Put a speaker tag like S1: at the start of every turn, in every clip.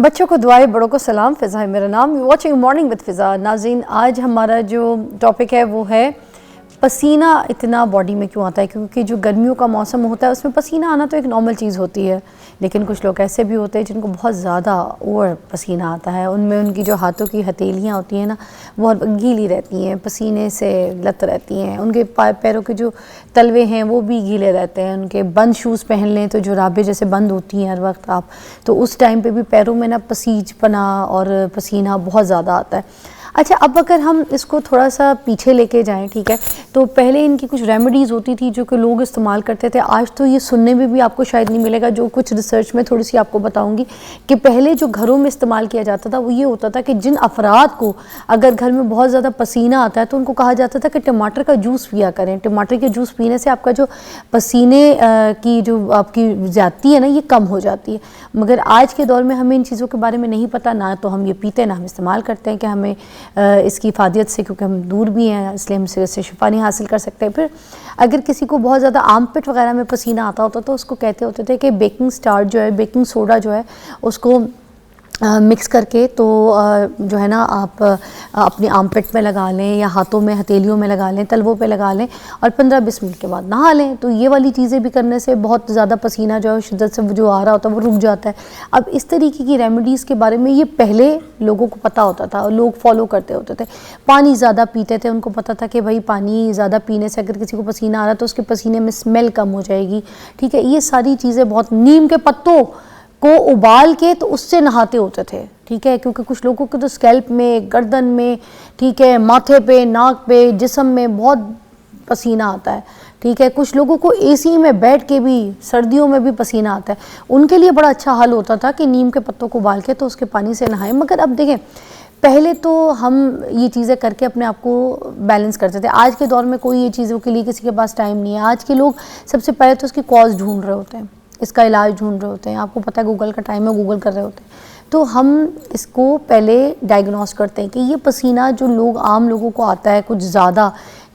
S1: बच्चों को दुआएं, बड़ों को सलाम। फ़िज़ा है मेरा नाम। वॉचिंग मॉर्निंग विद फ़िज़ा। नाज़रीन, आज हमारा जो टॉपिक है वो है पसीना इतना बॉडी में क्यों आता है। क्योंकि जो गर्मियों का मौसम होता है उसमें पसीना आना तो एक नॉर्मल चीज़ होती है, लेकिन कुछ लोग ऐसे भी होते हैं जिनको बहुत ज़्यादा ओवर पसीना आता है। उनमें उनकी जो हाथों की हथेलियाँ होती हैं ना, वो गीली रहती हैं, पसीने से लत रहती हैं। उनके पैरों के जो तलवे हैं वो भी गीले रहते हैं। उनके बंद शूज़ पहन लें तो जुराबें जैसे बंद होती हैं हर वक्त आप, तो उस टाइम पे भी पैरों में ना पसीजपना और पसीना बहुत ज़्यादा आता है। अच्छा, अब अगर हम इसको थोड़ा सा पीछे लेके जाएं, ठीक है, तो पहले इनकी कुछ रेमेडीज़ होती थी जो कि लोग इस्तेमाल करते थे। आज तो ये सुनने में भी आपको शायद नहीं मिलेगा। जो कुछ रिसर्च में थोड़ी सी आपको बताऊंगी कि पहले जो घरों में इस्तेमाल किया जाता था वो ये होता था कि जिन अफराद को अगर घर में बहुत ज़्यादा पसीना आता है तो उनको कहा जाता था कि टमाटर का जूस पिया करें। टमाटर के जूस पीने से आपका जो पसीने की जो आपकी ज़्यादती है ना, ये कम हो जाती है। मगर आज के दौर में हमें इन चीज़ों के बारे में नहीं पता, ना तो हम ये पीते ना हम इस्तेमाल करते हैं कि हमें इसकी इफादियत से, क्योंकि हम दूर भी हैं इसलिए हम इससे शिफा नहीं हासिल कर सकते। फिर अगर किसी को बहुत ज़्यादा आर्मपिट वगैरह में पसीना आता होता तो उसको कहते होते थे कि बेकिंग स्टार्च जो है, बेकिंग सोडा जो है, उसको मिक्स करके तो जो है ना आप अपने आर्मपिट में लगा लें या हाथों में हथेलियों में लगा लें, तलवों पे लगा लें और 15-20 मिनट के बाद नहा लें। तो ये वाली चीज़ें भी करने से बहुत ज़्यादा पसीना जो है शिद्दत से जो आ रहा होता है वो रुक जाता है। अब इस तरीके की रेमेडीज़ के बारे में ये पहले लोगों को पता होता था और लोग फॉलो करते होते थे। पानी ज़्यादा पीते थे, उनको पता था कि भाई पानी ज़्यादा पीने से अगर किसी को पसीना आ रहा है तो उसके पसीने में स्मेल कम हो जाएगी, ठीक है। ये सारी चीज़ें बहुत, नीम के पत्तों को उबाल के तो उससे नहाते होते थे, ठीक है, क्योंकि कुछ लोगों को तो स्कैल्प में, गर्दन में, ठीक है, माथे पे, नाक पे, जिस्म में बहुत पसीना आता है, ठीक है। कुछ लोगों को एसी में बैठ के भी सर्दियों में भी पसीना आता है। उनके लिए बड़ा अच्छा हल होता था कि नीम के पत्तों को उबाल के तो उसके पानी से नहाएं। मगर अब देखें, पहले तो हम ये चीज़ें करके अपने आप को बैलेंस करते थे। आज के दौर में कोई ये चीज़ों के लिए किसी के पास टाइम नहीं है। आज के लोग सबसे पहले तो उसकी कॉज ढूंढ रहे होते हैं, इसका इलाज ढूंढ रहे होते हैं। आपको पता है गूगल का टाइम है, गूगल कर रहे होते हैं। तो हम इसको पहले डायग्नोस करते हैं कि ये पसीना जो लोग, आम लोगों को आता है कुछ ज़्यादा,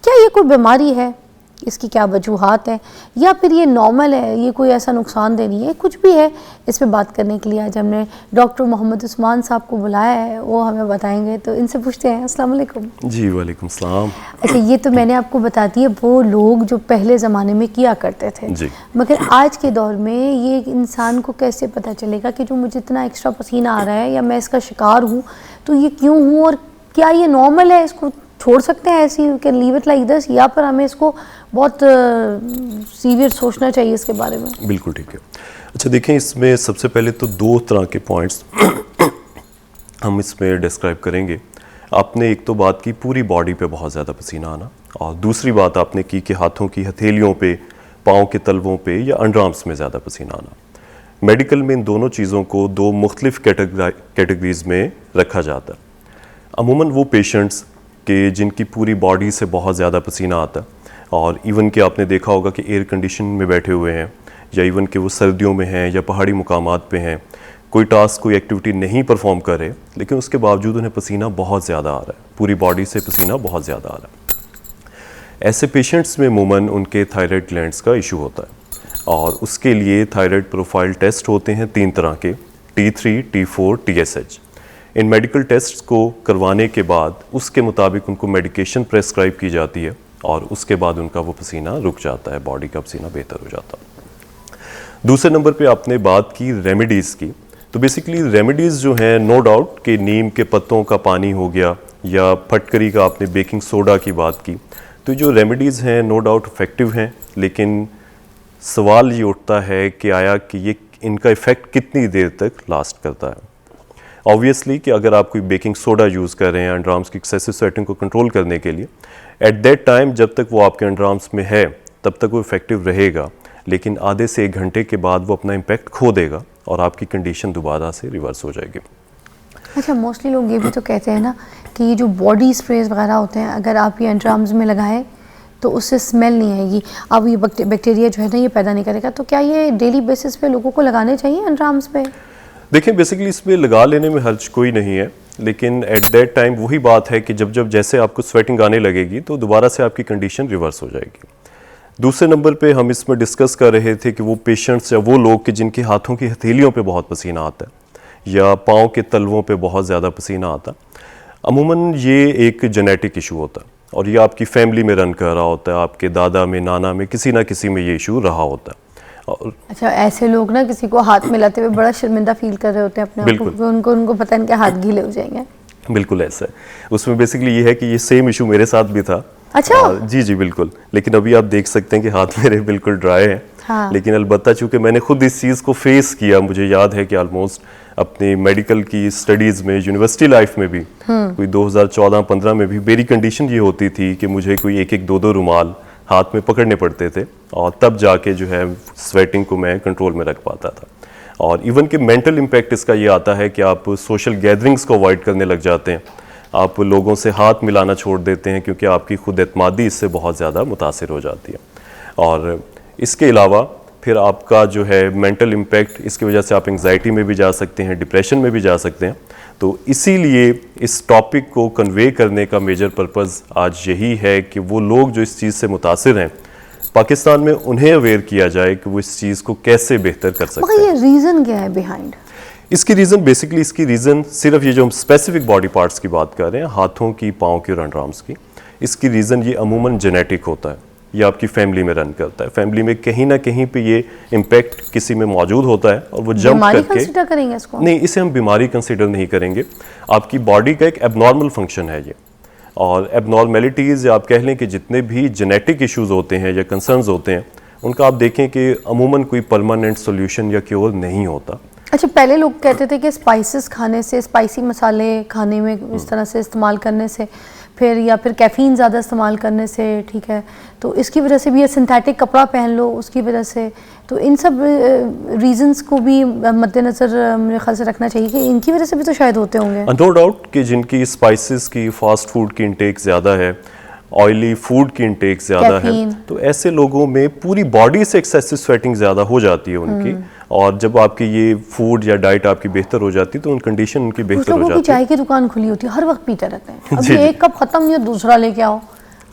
S1: क्या ये कोई बीमारी है, इसकी क्या वजूहात है, या फिर ये नॉर्मल है, ये कोई ऐसा नुकसानदेह नहीं है, कुछ भी है। इस पे बात करने के लिए आज हमने डॉक्टर मोहम्मद उस्मान साहब को बुलाया है, वो हमें बताएंगे। तो इनसे पूछते हैं। अस्सलाम वालेकुम।
S2: जी वालेकुम सलाम।
S1: अच्छा, ये तो मैंने आपको बता दिया वो लोग जो पहले ज़माने में किया करते थे
S2: जी।
S1: मगर आज के दौर में ये इंसान को कैसे पता चलेगा कि जो मुझे इतना एक्स्ट्रा पसीना आ रहा है या मैं इसका शिकार हूँ तो ये क्यों हूँ, और क्या ये नॉर्मल है, इसको छोड़ सकते हैं ऐसे ही, can leave it like this, या फिर हमें इसको बहुत सीवियर सोचना चाहिए इसके बारे में?
S2: बिल्कुल ठीक है। अच्छा देखें, इसमें सबसे पहले तो दो तरह के पॉइंट्स हम इसमें डिस्क्राइब करेंगे। आपने एक तो बात की पूरी बॉडी पे बहुत ज़्यादा पसीना आना, और दूसरी बात आपने की कि हाथों की हथेलियों पे, पाँव के तलवों पे या अंडरआर्म्स में ज़्यादा पसीना आना। मेडिकल में इन दोनों चीज़ों को दो मुख्तलिफ कैटेगरीज में रखा जाता है। अमूमन वो पेशेंट्स के जिनकी पूरी बॉडी से बहुत ज़्यादा पसीना आता है, और इवन कि आपने देखा होगा कि एयर कंडीशन में बैठे हुए हैं, या इवन कि वो सर्दियों में हैं या पहाड़ी मुकामात पे हैं, कोई टास्क, कोई एक्टिविटी नहीं परफॉर्म कर रहे, लेकिन उसके बावजूद उन्हें पसीना बहुत ज़्यादा आ रहा है, पूरी बॉडी से पसीना बहुत ज़्यादा आ रहा है। ऐसे पेशेंट्स में अमूमन उनके थायराइड ग्लैंड्स का इशू होता है, और उसके लिए थायराइड प्रोफाइल टेस्ट होते हैं 3 तरह के, T3, T4, TSH। इन मेडिकल टेस्ट्स को करवाने के बाद उसके मुताबिक उनको मेडिकेशन प्रेस्क्राइब की जाती है, और उसके बाद उनका वो पसीना रुक जाता है, बॉडी का पसीना बेहतर हो जाता है। दूसरे नंबर पे आपने बात की रेमेडीज़ की। तो बेसिकली रेमेडीज़ जो हैं, नो डाउट कि नीम के पत्तों का पानी हो गया, या फटकरी का आपने बेकिंग सोडा की बात की, तो जो रेमेडीज़ हैं नो डाउट इफ़ेक्टिव हैं, लेकिन सवाल ये उठता है कि आया कि ये इनका इफ़ेक्ट कितनी देर तक लास्ट करता है। ऑब्वियसली कि अगर आप कोई बेकिंग सोडा यूज़ कर रहे हैं अंडरआर्म्स की एक्सेसिव स्वेटिंग को कंट्रोल करने के लिए, एट दैट टाइम जब तक वो आपके अंडरआर्म्स में है तब तक वो इफेक्टिव रहेगा, लेकिन आधे से 1 घंटे के बाद वो अपना इम्पैक्ट खो देगा और आपकी कंडीशन दोबारा से रिवर्स हो जाएगी।
S1: अच्छा, मोस्टली लोग ये भी तो कहते हैं ना कि ये जो बॉडी स्प्रेज वगैरह होते हैं, अगर आप ये अंडरआर्म्स में लगाएं तो उससे स्मेल नहीं आएगी, अब ये बैक्टीरिया जो है ना ये पैदा नहीं करेगा। तो क्या ये डेली बेसिस पे लोगों को लगाने चाहिए अंडरआर्म्स पे?
S2: देखिए, बेसिकली इसमें लगा लेने में हर्ज कोई नहीं है, लेकिन एट दैट टाइम वही बात है कि जब जब जैसे आपको स्वेटिंग आने लगेगी तो दोबारा से आपकी कंडीशन रिवर्स हो जाएगी। दूसरे नंबर पे हम इसमें डिस्कस कर रहे थे कि वो पेशेंट्स या वो लोग कि जिनके हाथों की हथेलियों पे बहुत पसीना आता है, या पाँव के तलवों पे बहुत ज़्यादा पसीना आता, अमूमन ये एक जेनेटिक इशू होता है और ये आपकी फैमिली में रन कर रहा होता है, आपके दादा में, नाना में, किसी ना किसी में ये इशू रहा होता है। और
S1: अच्छा, ऐसे लोग ना किसी को हाथ मिलाते हुए बड़ा शर्मिंदा फील कर रहे होते हैं अपने आप को, उनको पता है इनके हाथ गीले हो जाएंगे।
S2: बिल्कुल ऐसा है। उसमें बेसिकली ये है कि ये सेम इशू मेरे साथ भी था।
S1: अच्छा।
S2: जी बिल्कुल, लेकिन अभी आप देख सकते हैं कि हाथ मेरे बिल्कुल ड्राई हैं।
S1: हाँ।
S2: लेकिन अलबत्ता चूंकि मैंने खुद इस चीज़ को फेस किया, मुझे याद है कि ऑलमोस्ट अपनी मेडिकल की स्टडीज़ में, यूनिवर्सिटी लाइफ में भी, कोई 2014-15 में भी मेरी कंडीशन ये होती थी कि मुझे कोई एक 2 रुमाल हाथ में पकड़ने पड़ते थे और तब जाके जो है स्वेटिंग को मैं कंट्रोल में रख पाता था। और इवन कि मेंटल इम्पैक्ट इसका ये आता है कि आप सोशल गैदरिंग्स को अवॉइड करने लग जाते हैं, आप लोगों से हाथ मिलाना छोड़ देते हैं क्योंकि आपकी खुद एतमादी इससे बहुत ज़्यादा मुतासिर हो जाती है। और इसके अलावा फिर आपका जो है मेंटल इम्पैक्ट, इसकी वजह से आप एंग्जाइटी में भी जा सकते हैं, डिप्रेशन में भी जा सकते हैं। तो इसीलिए इस टॉपिक को कन्वे करने का मेजर पर्पज़ आज यही है कि वो लोग जो इस चीज़ से मुतासिर हैं, पाकिस्तान में उन्हें अवेयर किया जाए कि वो इस चीज़ को कैसे बेहतर कर सकते हैं।
S1: ये रीज़न क्या है बिहाइंड?
S2: इसकी रीज़न सिर्फ ये जो हम स्पेसिफिक बॉडी पार्ट्स की बात कर रहे हैं, हाथों की, पाँव की और अंडर आर्म्स की, इसकी रीज़न ये अमूमन जेनेटिक होता है, ये आपकी फैमिली में रन करता है। फैमिली में कहीं ना कहीं पे ये इम्पैक्ट किसी में मौजूद होता है और वो जंप करके,
S1: कंसीडर करेंगे इसको?
S2: नहीं, इसे हम बीमारी कंसीडर नहीं करेंगे। आपकी बॉडी का एक एबनॉर्मल फंक्शन है ये, और एबनॉर्मेलिटीज़ या आप कह लें कि जितने भी जेनेटिक इश्यूज होते हैं या कंसर्न्स होते हैं, उनका आप देखें कि अमूमन कोई परमानेंट सोल्यूशन या क्योर नहीं होता।
S1: अच्छा, पहले लोग कहते थे कि स्पाइसेस खाने से, स्पाइसी मसाले खाने में इस तरह से इस्तेमाल करने से, फिर या फिर कैफ़ीन ज़्यादा इस्तेमाल करने से, ठीक है, तो इसकी वजह से भी, ये सिंथेटिक कपड़ा पहन लो उसकी वजह से, तो इन सब रीजंस को भी मद्देनज़र मेरे ख्याल से रखना चाहिए कि इनकी वजह से भी तो शायद होते होंगे।
S2: नो डाउट कि जिनकी स्पाइसेस की, फास्ट फूड की इंटेक ज़्यादा है, ऑयली फूड की इंटेक ज़्यादा है, तो ऐसे लोगों में पूरी बॉडी से एक्सेसिव स्वेटिंग ज़्यादा हो जाती है उनकी। और जब आपकी ये फूड या डाइट आपकी बेहतर हो जाती है तो उन कंडीशन उनकी बेहतर हो जाती है।
S1: चाय की दुकान खुली होती है, हर वक्त पीते रहते हैं, अभी एक कप खत्म नहीं, दूसरा लेके आओ,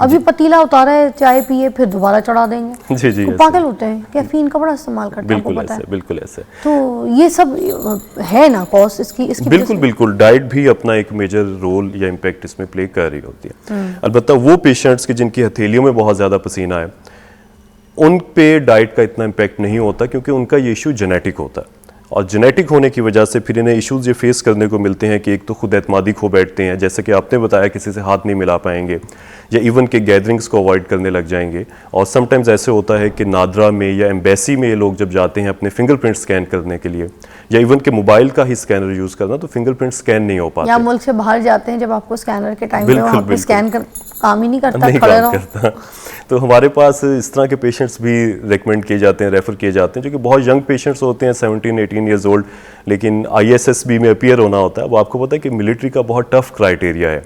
S1: अभी पतीला उतारा है, चाय पिए, फिर दोबारा चढ़ा देंगे।
S2: जी,
S1: पागल होते हैं, कैफीन का बड़ा इस्तेमाल करते हैं,
S2: बिल्कुल ऐसे।
S1: तो ये सब है ना कॉस्ट इसकी
S2: बिल्कुल डाइट भी अपना एक मेजर रोल या इम्पैक्ट इसमें प्ले कर रही होती है। अलबत्ता वो पेशेंट्स के जिनकी हथेलियों में बहुत ज़्यादा पसीना है, उन पे डाइट का इतना इम्पैक्ट नहीं होता क्योंकि उनका ये इशू जेनेटिक होता है, और जेनेटिक होने की वजह से फिर इन्हें इश्यूज ये फेस करने को मिलते हैं कि एक तो खुद एतमादी खो बैठते हैं, जैसे कि आपने बताया, किसी से हाथ नहीं मिला पाएंगे, या इवन के गैदरिंग्स को अवॉइड करने लग जाएंगे। और समटाइम्स ऐसे होता है कि नादरा में या एम्बेसी में ये लोग जब जाते हैं अपने फिंगरप्रिंट स्कैन करने के लिए, या इवन के मोबाइल का ही स्कैनर यूज़ करना, तो फिंगरप्रिंट स्कैन नहीं हो पाता।
S1: या मुल्क से बाहर जाते हैं, जब आपको स्कैनर के टाइम पे स्कैन कर काम ही नहीं करता।
S2: तो हमारे पास इस तरह के पेशेंट्स भी रेकमेंड किए जाते हैं, रेफ़र किए जाते हैं, जो कि बहुत यंग पेशेंट्स होते हैं, 17-18 ईयर्स ओल्ड, लेकिन ISSB में अपीयर होना होता है। वो आपको पता है कि मिलिट्री का बहुत टफ क्राइटेरिया है,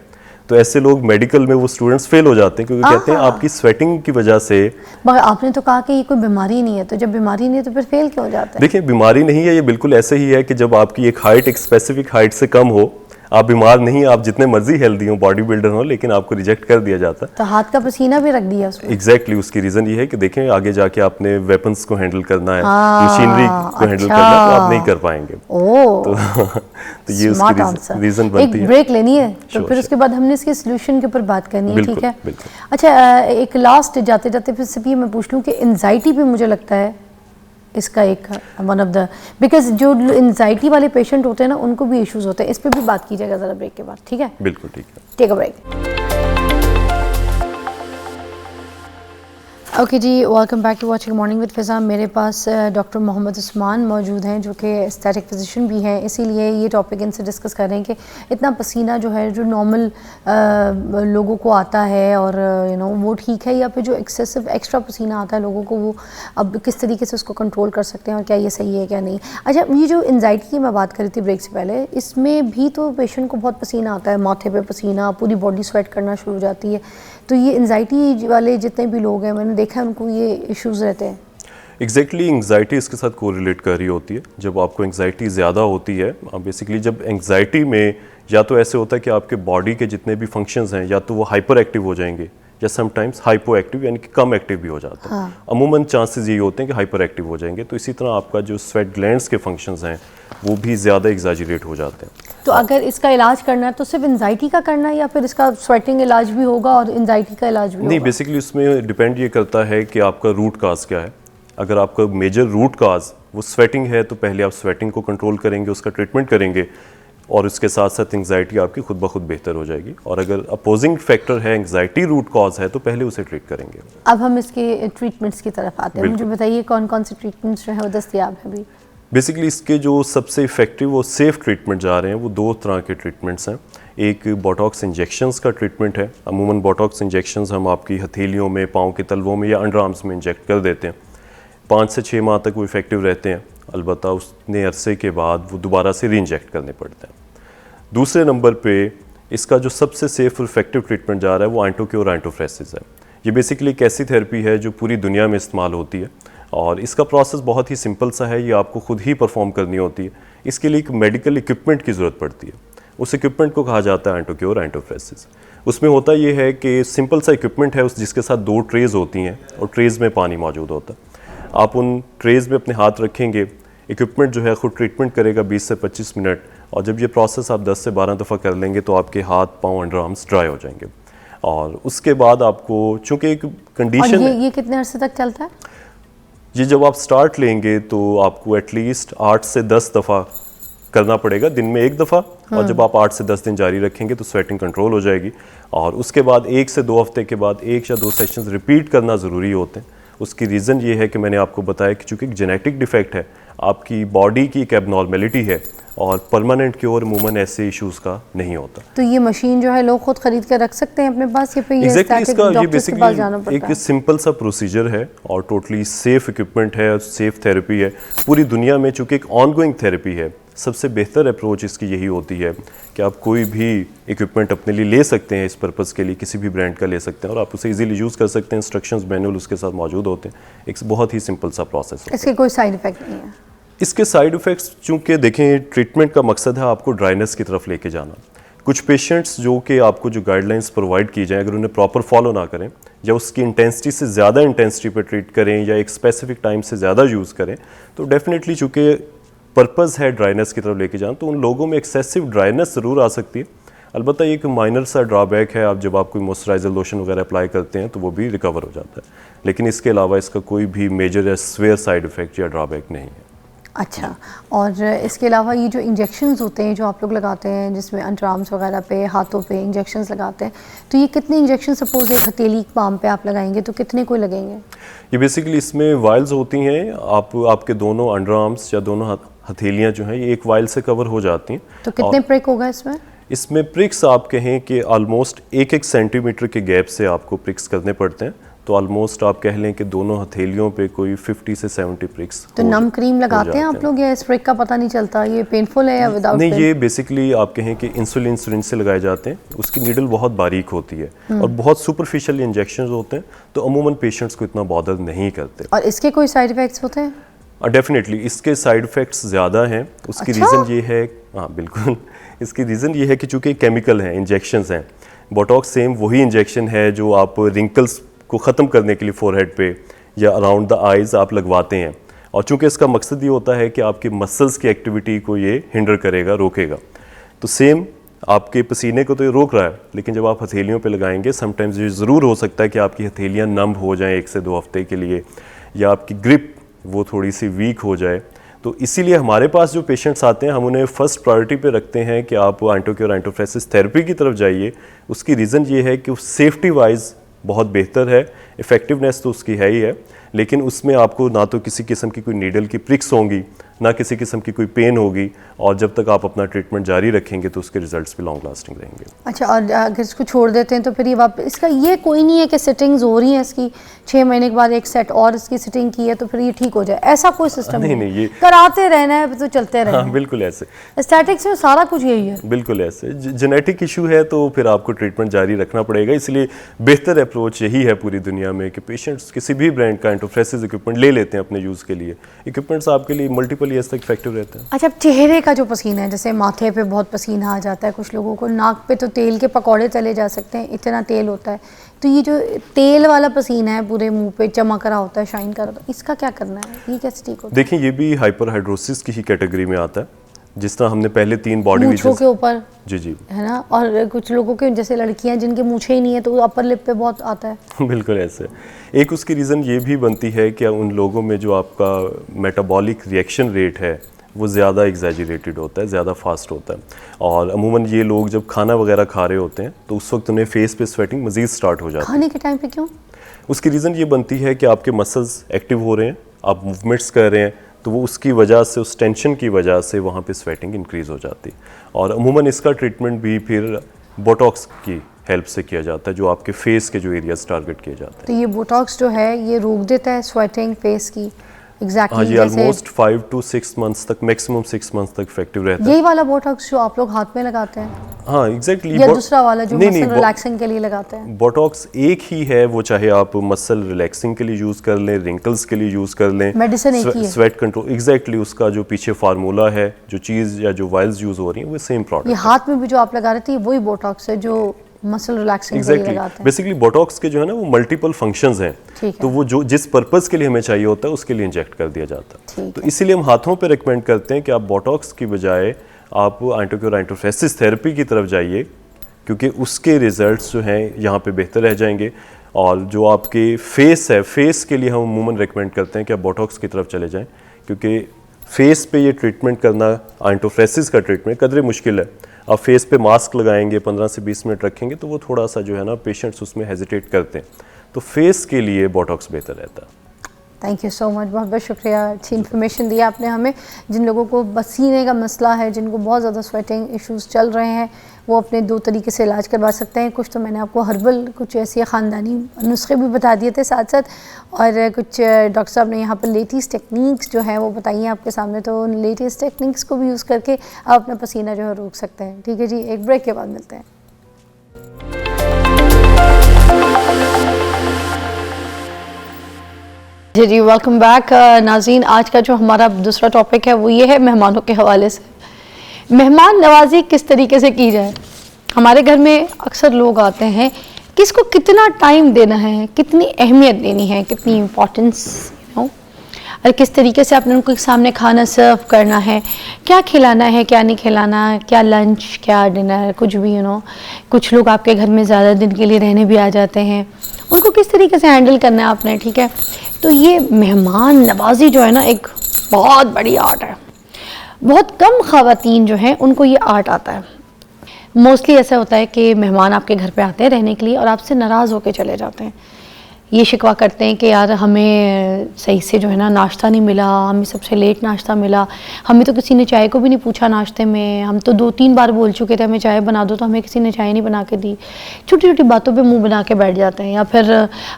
S2: तो ऐसे लोग मेडिकल में वो स्टूडेंट्स फेल हो जाते हैं क्योंकि कहते हैं आपकी स्वेटिंग की वजह से।
S1: मगर आपने तो कहा कि ये कोई बीमारी नहीं है, तो जब बीमारी नहीं है तो फिर फेल क्यों हो जाता है?
S2: देखिए, बीमारी नहीं है, ये बिल्कुल ऐसे ही है कि जब आपकी एक हाइट एक स्पेसिफिक हाइट से कम हो, आप बीमार नहीं, आप जितने मर्जी हेल्दी हो, बॉडी बिल्डर हो, लेकिन आपको रिजेक्ट कर दिया जाता है।
S1: तो हाथ का पसीना भी रख दिया उसमें।
S2: एग्जैक्टली, उसकी रीजन ये है कि देखें आगे जाके आपने वेपन्स को हैंडल करना है, मशीनरी को हैंडल करना है, तो आप नहीं कर पाएंगे। तो ये उसकी रीजन बनती है।
S1: एक ब्रेक लेनी है, तो फिर उसके बाद हमने इसके सोल्यूशन के ऊपर बात करनी है, ठीक है? अच्छा, एक लास्ट जाते जाते फिर से भी मैं पूछ लूँ कि एंजाइटी भी मुझे लगता है इसका एक वन ऑफ द, बिकॉज जो एंजाइटी वाले पेशेंट होते हैं ना, उनको भी इश्यूज होते हैं। इस पे भी बात कीजिएगा जरा ब्रेक के बाद, ठीक है?
S2: बिल्कुल ठीक है,
S1: टेक अ ब्रेक। ओके जी, welcome back to watching morning with Fiza. मेरे पास डॉक्टर मोहम्मद उस्मान मौजूद हैं, जो कि एस्थेटिक फिजिशियन भी हैं, इसीलिए ये टॉपिक इनसे डिस्कस कर रहे हैं कि इतना पसीना जो है, जो नॉर्मल लोगों को आता है और वो ठीक है, या फिर जो एक्सेसिव एक्स्ट्रा पसीना आता है लोगों को, वो अब किस तरीके से उसको कंट्रोल कर सकते हैं और क्या ये सही है क्या नहीं। अच्छा, ये जो एंजाइटी की मैं बात कर रही थी ब्रेक से पहले, इसमें भी तो पेशेंट को बहुत पसीना आता है, माथे पे पसीना, पूरी बॉडी स्वेट करना शुरू हो जाती है, तो ये एंजाइटी वाले जितने भी लोग हैं, मैंने देखा है उनको ये इश्यूज रहते हैं।
S2: एग्जैक्टली, एंग्जाइटी इसके साथ कोरिलेट कर रही होती है। जब आपको एंग्जाइटी ज़्यादा होती है, बेसिकली जब एंग्जाइटी में या तो ऐसे होता है कि आपके बॉडी के जितने भी फंक्शंस हैं, या तो वो हाइपर एक्टिव हो जाएंगे, या समटाइम्स हाइपो एक्टिव यानी कि कम एक्टिव भी हो जाते हैं। अमूमन चांसेस यही होते हैं कि हाइपर एक्टिव हो जाएंगे। तो इसी तरह आपका जो स्वेट ग्लैंड्स के फंक्शंस हैं वो भी ज़्यादा एग्जैजरेट हो जाते हैं।
S1: तो अगर इसका इलाज करना है तो सिर्फ एंजाइटी का करना है या फिर इसका स्वेटिंग इलाज भी होगा और एंजाइटी का इलाज भी
S2: नहीं,
S1: होगा?
S2: बेसिकली उसमें डिपेंड ये करता है कि आपका रूट काज क्या है। अगर आपका मेजर रूट काज वो स्वेटिंग है तो पहले आप स्वेटिंग को कंट्रोल करेंगे, उसका ट्रीटमेंट करेंगे और उसके साथ साथ एंजाइटी आपकी खुद ब खुद बेहतर हो जाएगी। और अगर अपोजिंग फैक्टर है, एंजाइटी रूट कॉज है, तो पहले उसे ट्रीट करेंगे।
S1: अब हम इसके ट्रीटमेंट्स की तरफ आते हैं। मुझे बताइए कौन कौन से ट्रीटमेंट्स जो है वो दस्तयाब है अभी?
S2: बेसिकली इसके जो सबसे इफेक्टिव और सेफ ट्रीटमेंट जा रहे हैं वो दो तरह के ट्रीटमेंट्स हैं। एक बोटॉक्स इंजेक्शंस का ट्रीटमेंट है। अमूमन बोटॉक्स इंजेक्शंस हम आपकी हथेलियों में, पाँव के तलवों में या अंडर आर्म्स में इंजेक्ट कर देते हैं। 5 से 6 माह तक वो इफेक्टिव रहते हैं। अलबत्ता उतने अरसे के बाद वो दोबारा से री इंजेक्ट करने पड़ते हैं। दूसरे नंबर पे इसका जो सबसे सेफ और इफेक्टिव ट्रीटमेंट जा रहा है वो एंटोक्योर एंटोफ्रेसिस है। ये बेसिकली एक ऐसी थेरेपी है जो पूरी दुनिया में इस्तेमाल होती है और इसका प्रोसेस बहुत ही सिंपल सा है। ये आपको खुद ही परफॉर्म करनी होती है। इसके लिए एक मेडिकल इक्विपमेंट की ज़रूरत पड़ती है। उस इक्विपमेंट को कहा जाता है एंटोक्योर एंटोफ्रेसिस। उसमें होता ये है कि सिंपल सा इक्विपमेंट है जिसके साथ 2 ट्रेज़ होती हैं और ट्रेज़ में पानी मौजूद होता है। आप उन ट्रेज़ में अपने हाथ रखेंगे, इक्विपमेंट जो है खुद ट्रीटमेंट करेगा 20 से 25 मिनट, और जब ये प्रोसेस आप 10 से 12 दफ़ा कर लेंगे तो आपके हाथ, पाँव, अंडर आर्म्स ड्राई हो जाएंगे। और उसके बाद आपको चूँकि एक कंडीशन
S1: और ये कितने अरसे तक चलता है?
S2: ये जब आप स्टार्ट लेंगे तो आपको एटलीस्ट 8 से 10 दफ़ा करना पड़ेगा, दिन में 1 दफ़ा। और जब आप 8 से 10 दिन जारी रखेंगे तो स्वेटिंग कंट्रोल हो जाएगी। और उसके बाद 1 से 2 हफ्ते के बाद 1 या 2 सेशंस रिपीट करना ज़रूरी होते हैं। उसकी रीज़न ये है कि मैंने आपको बताया कि चूँकि एक जेनेटिक डिफेक्ट है, आपकी बॉडी की एक एबनॉर्मेलिटी है और परमानेंट क्योर अमूमन ऐसे इश्यूज़ का नहीं होता।
S1: तो ये मशीन जो है लोग खुद खरीद कर रख सकते हैं अपने पास या फिर ये
S2: एग्जैक्टली इसका ये
S1: बेसिकली
S2: एक सिंपल सा प्रोसीजर है और टोटली सेफ इक्विपमेंट है और सेफ थेरेपी है। पूरी दुनिया में चूँकि एक ऑनगोइंग थेरेपी है, सबसे बेहतर अप्रोच इसकी यही होती है कि आप कोई भी इक्विपमेंट अपने लिए ले सकते हैं। इस पर्पज़ के लिए किसी भी ब्रांड का ले सकते हैं और आप उसे इजीली यूज़ कर सकते हैं। इंस्ट्रक्शंस मैनुअल उसके साथ मौजूद होते हैं। एक बहुत ही सिंपल सा प्रोसेस है।
S1: इसके कोई साइड इफेक्ट नहीं है?
S2: इसके साइड इफ़ेक्ट्स चूँकि देखें, ट्रीटमेंट का मकसद है आपको ड्राइनेस की तरफ लेके जाना। कुछ पेशेंट्स जो कि आपको जो गाइडलाइंस प्रोवाइड की जाए, अगर उन्हें प्रॉपर फॉलो ना करें या उसकी इंटेंसिटी से ज़्यादा इंटेंसिटी पर ट्रीट करें या एक स्पेसिफिक टाइम से ज़्यादा यूज़ करें, तो डेफिनेटली चूँकि पर्पज़ है ड्राइनेस की तरफ लेके जाना, तो उन लोगों में एक्सेसिव ड्राइनेस ज़रूर आ सकती है। अलबत्ता ये एक माइनर सा ड्रॉबैक है, आप जब आप कोई मॉइस्चराइजर लोशन वगैरह अप्लाई करते हैं तो वो भी रिकवर हो जाता है। लेकिन इसके अलावा इसका कोई भी मेजर या स्वेयर साइड इफ़ेक्ट या ड्रॉबैक नहीं है।
S1: अच्छा, और इसके अलावा ये जो इंजेक्शंस होते हैं जो आप लोग लगाते हैं, जिसमें अंडर आर्म्स वगैरह पे, हाथों पे इंजेक्शंस लगाते हैं, तो ये कितने इंजेक्शन सपोज एक हथेली पाम पे आप लगाएंगे तो कितने को लगेंगे? ये
S2: बेसिकली इसमें वाइल्स होती हैं। आपके दोनों अंडर आर्म्स या दोनों हथेलियाँ जो हैं ये एक वाइल से कवर हो जाती हैं।
S1: तो कितने प्रिक होगा इसमें?
S2: इसमें प्रिक्स आप कहें कि ऑलमोस्ट 1-1 सेंटीमीटर के गैप से आपको प्रिक्स करने पड़ते हैं। तो ऑलमोस्ट आप कह लें कि दोनों हथेलियों पे कोई 50 से 70 प्रिक्स।
S1: तो नम क्रीम लगाते हैं आप लोग या इस प्रिक का पता नहीं चलता? ये पेनफुल है या विदाउट?
S2: नहीं, ये बेसिकली आप कहें कि इंसुलिन सिरिंज से लगाए जाते हैं। उसकी नीडल बहुत बारीक होती है और बहुत सुपरफिशियल इंजेक्शंस होते हैं, तो अमूमन पेशेंट्स को इतना बॉदर नहीं करते।
S1: और इसके कोई साइड इफेक्ट्स होते हैं?
S2: डेफिनेटली इसके साइड इफ़ेक्ट्स ज़्यादा हैं। उसकी रीज़न ये है, हाँ बिल्कुल, इसकी रीज़न ये है कि चूँकि केमिकल हैं, इंजेक्शंस हैं। बोटॉक्स सेम वही इंजेक्शन है जो आप रिंकल्स को ख़त्म करने के लिए फोरहेड पे या अराउंड द आइज़ आप लगवाते हैं। और चूँकि इसका मकसद ये होता है कि आपकी मसल्स की एक्टिविटी को ये हिंडर करेगा, रोकेगा। तो सेम आपके पसीने को तो ये रोक रहा है, लेकिन जब आप हथेलियों पे लगाएंगे समटाइम्स ये ज़रूर हो सकता है कि आपकी हथेलियाँ नम हो जाएं 1 से 2 हफ्ते के लिए, या आपकी ग्रिप वो थोड़ी सी वीक हो जाए। तो इसीलिए हमारे पास जो पेशेंट्स आते हैं हम उन्हें फर्स्ट प्रायोरिटी पे रखते हैं कि आप एंटोक्योर एंटोफ्रेसिस थेरेपी की तरफ जाइए। उसकी रीज़न ये है कि सेफ्टी वाइज बहुत बेहतर है, इफ़ेक्टिवनेस तो उसकी है ही है, लेकिन उसमें आपको ना तो किसी किस्म की कोई नीडल की प्रिक्स होंगी, ना किसी किस्म की कोई पेन होगी, और जब तक आप अपना ट्रीटमेंट जारी रखेंगे तो उसके रिजल्ट्स भी लॉन्ग लास्टिंग रहेंगे।
S1: अच्छा, और अगर इसको छोड़ देते हैं तो फिर ये वापस, इसका ये कोई नहीं है कि सेटिंग्स हो रही हैं इसकी 6 महीने के बाद एक सेट और इसकी सेटिंग की है तो फिर ये ठीक हो जाए, ऐसा कोई सिस्टम
S2: नहीं, ये
S1: कराते रहना है तो चलते रहना।
S2: हाँ बिल्कुल ऐसे,
S1: एस्थेटिक्स में सारा कुछ यही है।
S2: बिल्कुल ऐसे, जेनेटिक इशू है तो फिर आपको ट्रीटमेंट जारी रखना पड़ेगा। इसलिए बेहतर अप्रोच यही है पूरी दुनिया में कि पेशेंट्स किसी भी ब्रांड का एंटोफ्रेसिस इक्विपमेंट ले लेते हैं अपने यूज़ के लिए। इक्विपमेंट्स आपके लिए मल्टीपल 20 ईयर्स तक इफेक्टिव रहता है।
S1: अच्छा, चेहरे का जो पसीना है, जैसे माथे पे बहुत पसीना आ जाता है कुछ लोगों को, नाक पे तो तेल के पकौड़े चले जा सकते हैं, इतना तेल होता है, तो ये जो तेल वाला पसीना है पूरे मुंह पे चमक रहा होता है, शाइन कर रहा होता है, इसका क्या करना है, ये कैसे ठीक होता है?
S2: देखिए, ये भी हाइपरहाइड्रोसिस की ही कैटेगरी में आता है। जिस तरह हमने पहले 3 बॉडी
S1: मूंछों के ऊपर,
S2: जी जी,
S1: है ना, और कुछ लोगों के जैसे लड़कियां जिनके मूंछें ही नहीं है तो अपर लिप पे बहुत आता है।
S2: बिल्कुल ऐसे। एक उसकी रीज़न ये भी बनती है कि उन लोगों में जो आपका मेटाबॉलिक रिएक्शन रेट है वो ज़्यादा एग्जैजरेटेड होता है, ज़्यादा फास्ट होता है, और अमूमन ये लोग जब खाना वगैरह खा रहे होते हैं तो उस वक्त उन्हें फेस पे स्वेटिंग मज़ीद स्टार्ट हो जाती है।
S1: खाने के टाइम पे क्यों?
S2: उसकी रीज़न ये बनती है कि आपके मसल्स एक्टिव हो रहे हैं, आप मूवमेंट्स कर रहे हैं, तो वो उसकी वजह से, उस टेंशन की वजह से वहाँ पे स्वेटिंग इंक्रीज़ हो जाती है। और अमूमन इसका ट्रीटमेंट भी फिर बोटॉक्स की हेल्प से किया जाता है, जो आपके फेस के जो एरियाज टारगेट किए जाते हैं।
S1: तो ये बोटॉक्स जो है ये रोक देता है स्वेटिंग फेस की? एग्जैक्टली
S2: हाँ जी, ऑलमोस्ट 5 to 6 मंथ्स तक, मैक्सिमम 6 मंथ्स तक इफेक्टिव रहता है।
S1: यही वाला बोटॉक्स जो आप लोग हाथ में लगाते हैं?
S2: हाँ एग्जैक्टली।
S1: या दूसरा वाला जो मसल रिलैक्सिंग के लिए लगाते हैं?
S2: बोटॉक्स एक ही है, वो चाहे आप मसल रिलैक्सिंग के लिए यूज़ कर लें, रिंकल्स के लिए यूज़ कर लें,
S1: मेडिसिन एक ही है,
S2: स्वेट कंट्रोल, एग्जैक्टली उसका जो पीछे फार्मूला है, जो चीज़ या जो वाइल्स यूज़ हो रही हैं वो सेम प्रोडक्ट।
S1: ये हाथ में भी जो आप लगा रहे थे वही बोटॉक्स है जो मसल रिलैक्सिंग के लिए लगाते हैं?
S2: बेसिकली बोटॉक्स के जो है ना वो मल्टीपल फंक्शंस हैं, तो वो जो जिस पर्पस के लिए हमें चाहिए होता है उसके लिए इंजेक्ट कर दिया जाता है। तो इसीलिए हम हाथों पे रिकमेंड करते हैं कि आप बोटॉक्स की बजाय आप आइंटोक्योर इंटरफेसिस थेरेपी की तरफ जाइए, क्योंकि उसके रिजल्ट्स जो हैं यहाँ पे बेहतर रह जाएंगे। और जो आपके फेस है, फेस के लिए हम अमूमन रिकमेंड करते हैं कि आप बोटॉक्स की तरफ चले जाएँ, क्योंकि फेस पे ये ट्रीटमेंट करना, आइंटोफेसिस का ट्रीटमेंट कदरे मुश्किल है। आप फेस पे मास्क लगाएंगे, 15 से 20 मिनट रखेंगे तो वो थोड़ा सा जो है ना पेशेंट्स उसमें हेजिटेट करते हैं, तो फेस के लिए बोटॉक्स बेहतर रहता है।
S1: थैंक यू सो मच, बहुत बहुत शुक्रिया, अच्छी इन्फॉर्मेशन दी आपने हमें। जिन लोगों को पसीने का मसला है, जिनको बहुत ज़्यादा स्वेटिंग इश्यूज़ चल रहे हैं, वो अपने 2 तरीके से इलाज करवा सकते हैं। कुछ तो मैंने आपको हर्बल कुछ ऐसे ख़ानदानी नुस्खे भी बता दिए थे साथ साथ, और कुछ डॉक्टर साहब ने यहाँ पर लेटेस्ट टेक्निक्स जो है वो बताई हैं आपके सामने, तो उन लेटेस्ट टेक्निक्स को भी यूज़ करके आप अपना पसीना जो है रोक सकते हैं। ठीक है जी, एक ब्रेक के बाद मिलते हैं। जी जी, वेलकम बैक नाज़रीन। आज का जो हमारा दूसरा टॉपिक है वो ये है मेहमानों के हवाले से। मेहमान नवाजी किस तरीके से की जाए। हमारे घर में अक्सर लोग आते हैं, किसको कितना टाइम देना है, कितनी अहमियत देनी है, कितनी इम्पोर्टेंस और किस तरीके से आपने उनको सामने खाना सर्व करना है, क्या खिलाना है, क्या नहीं खिलाना, क्या लंच, क्या डिनर, कुछ भी कुछ लोग आपके घर में ज़्यादा दिन के लिए रहने भी आ जाते हैं, उनको किस तरीके से हैंडल करना है आपने। ठीक है, तो ये मेहमान नवाजी जो है ना एक बहुत बड़ी आर्ट है। बहुत कम ख़वातीन जो हैं उनको ये आर्ट आता है। मोस्टली ऐसा होता है कि मेहमान आपके घर पे आते हैं रहने के लिए और आपसे नाराज़ होकर चले जाते हैं, ये शिकवा करते हैं कि यार हमें सही से जो है ना नाश्ता नहीं मिला, हमें सबसे लेट नाश्ता मिला, हमें तो किसी ने चाय को भी नहीं पूछा नाश्ते में, हम तो 2-3 बार बोल चुके थे हमें चाय बना दो तो हमें किसी ने चाय नहीं बना के दी। छोटी छोटी बातों पे मुंह बना के बैठ जाते हैं। या फिर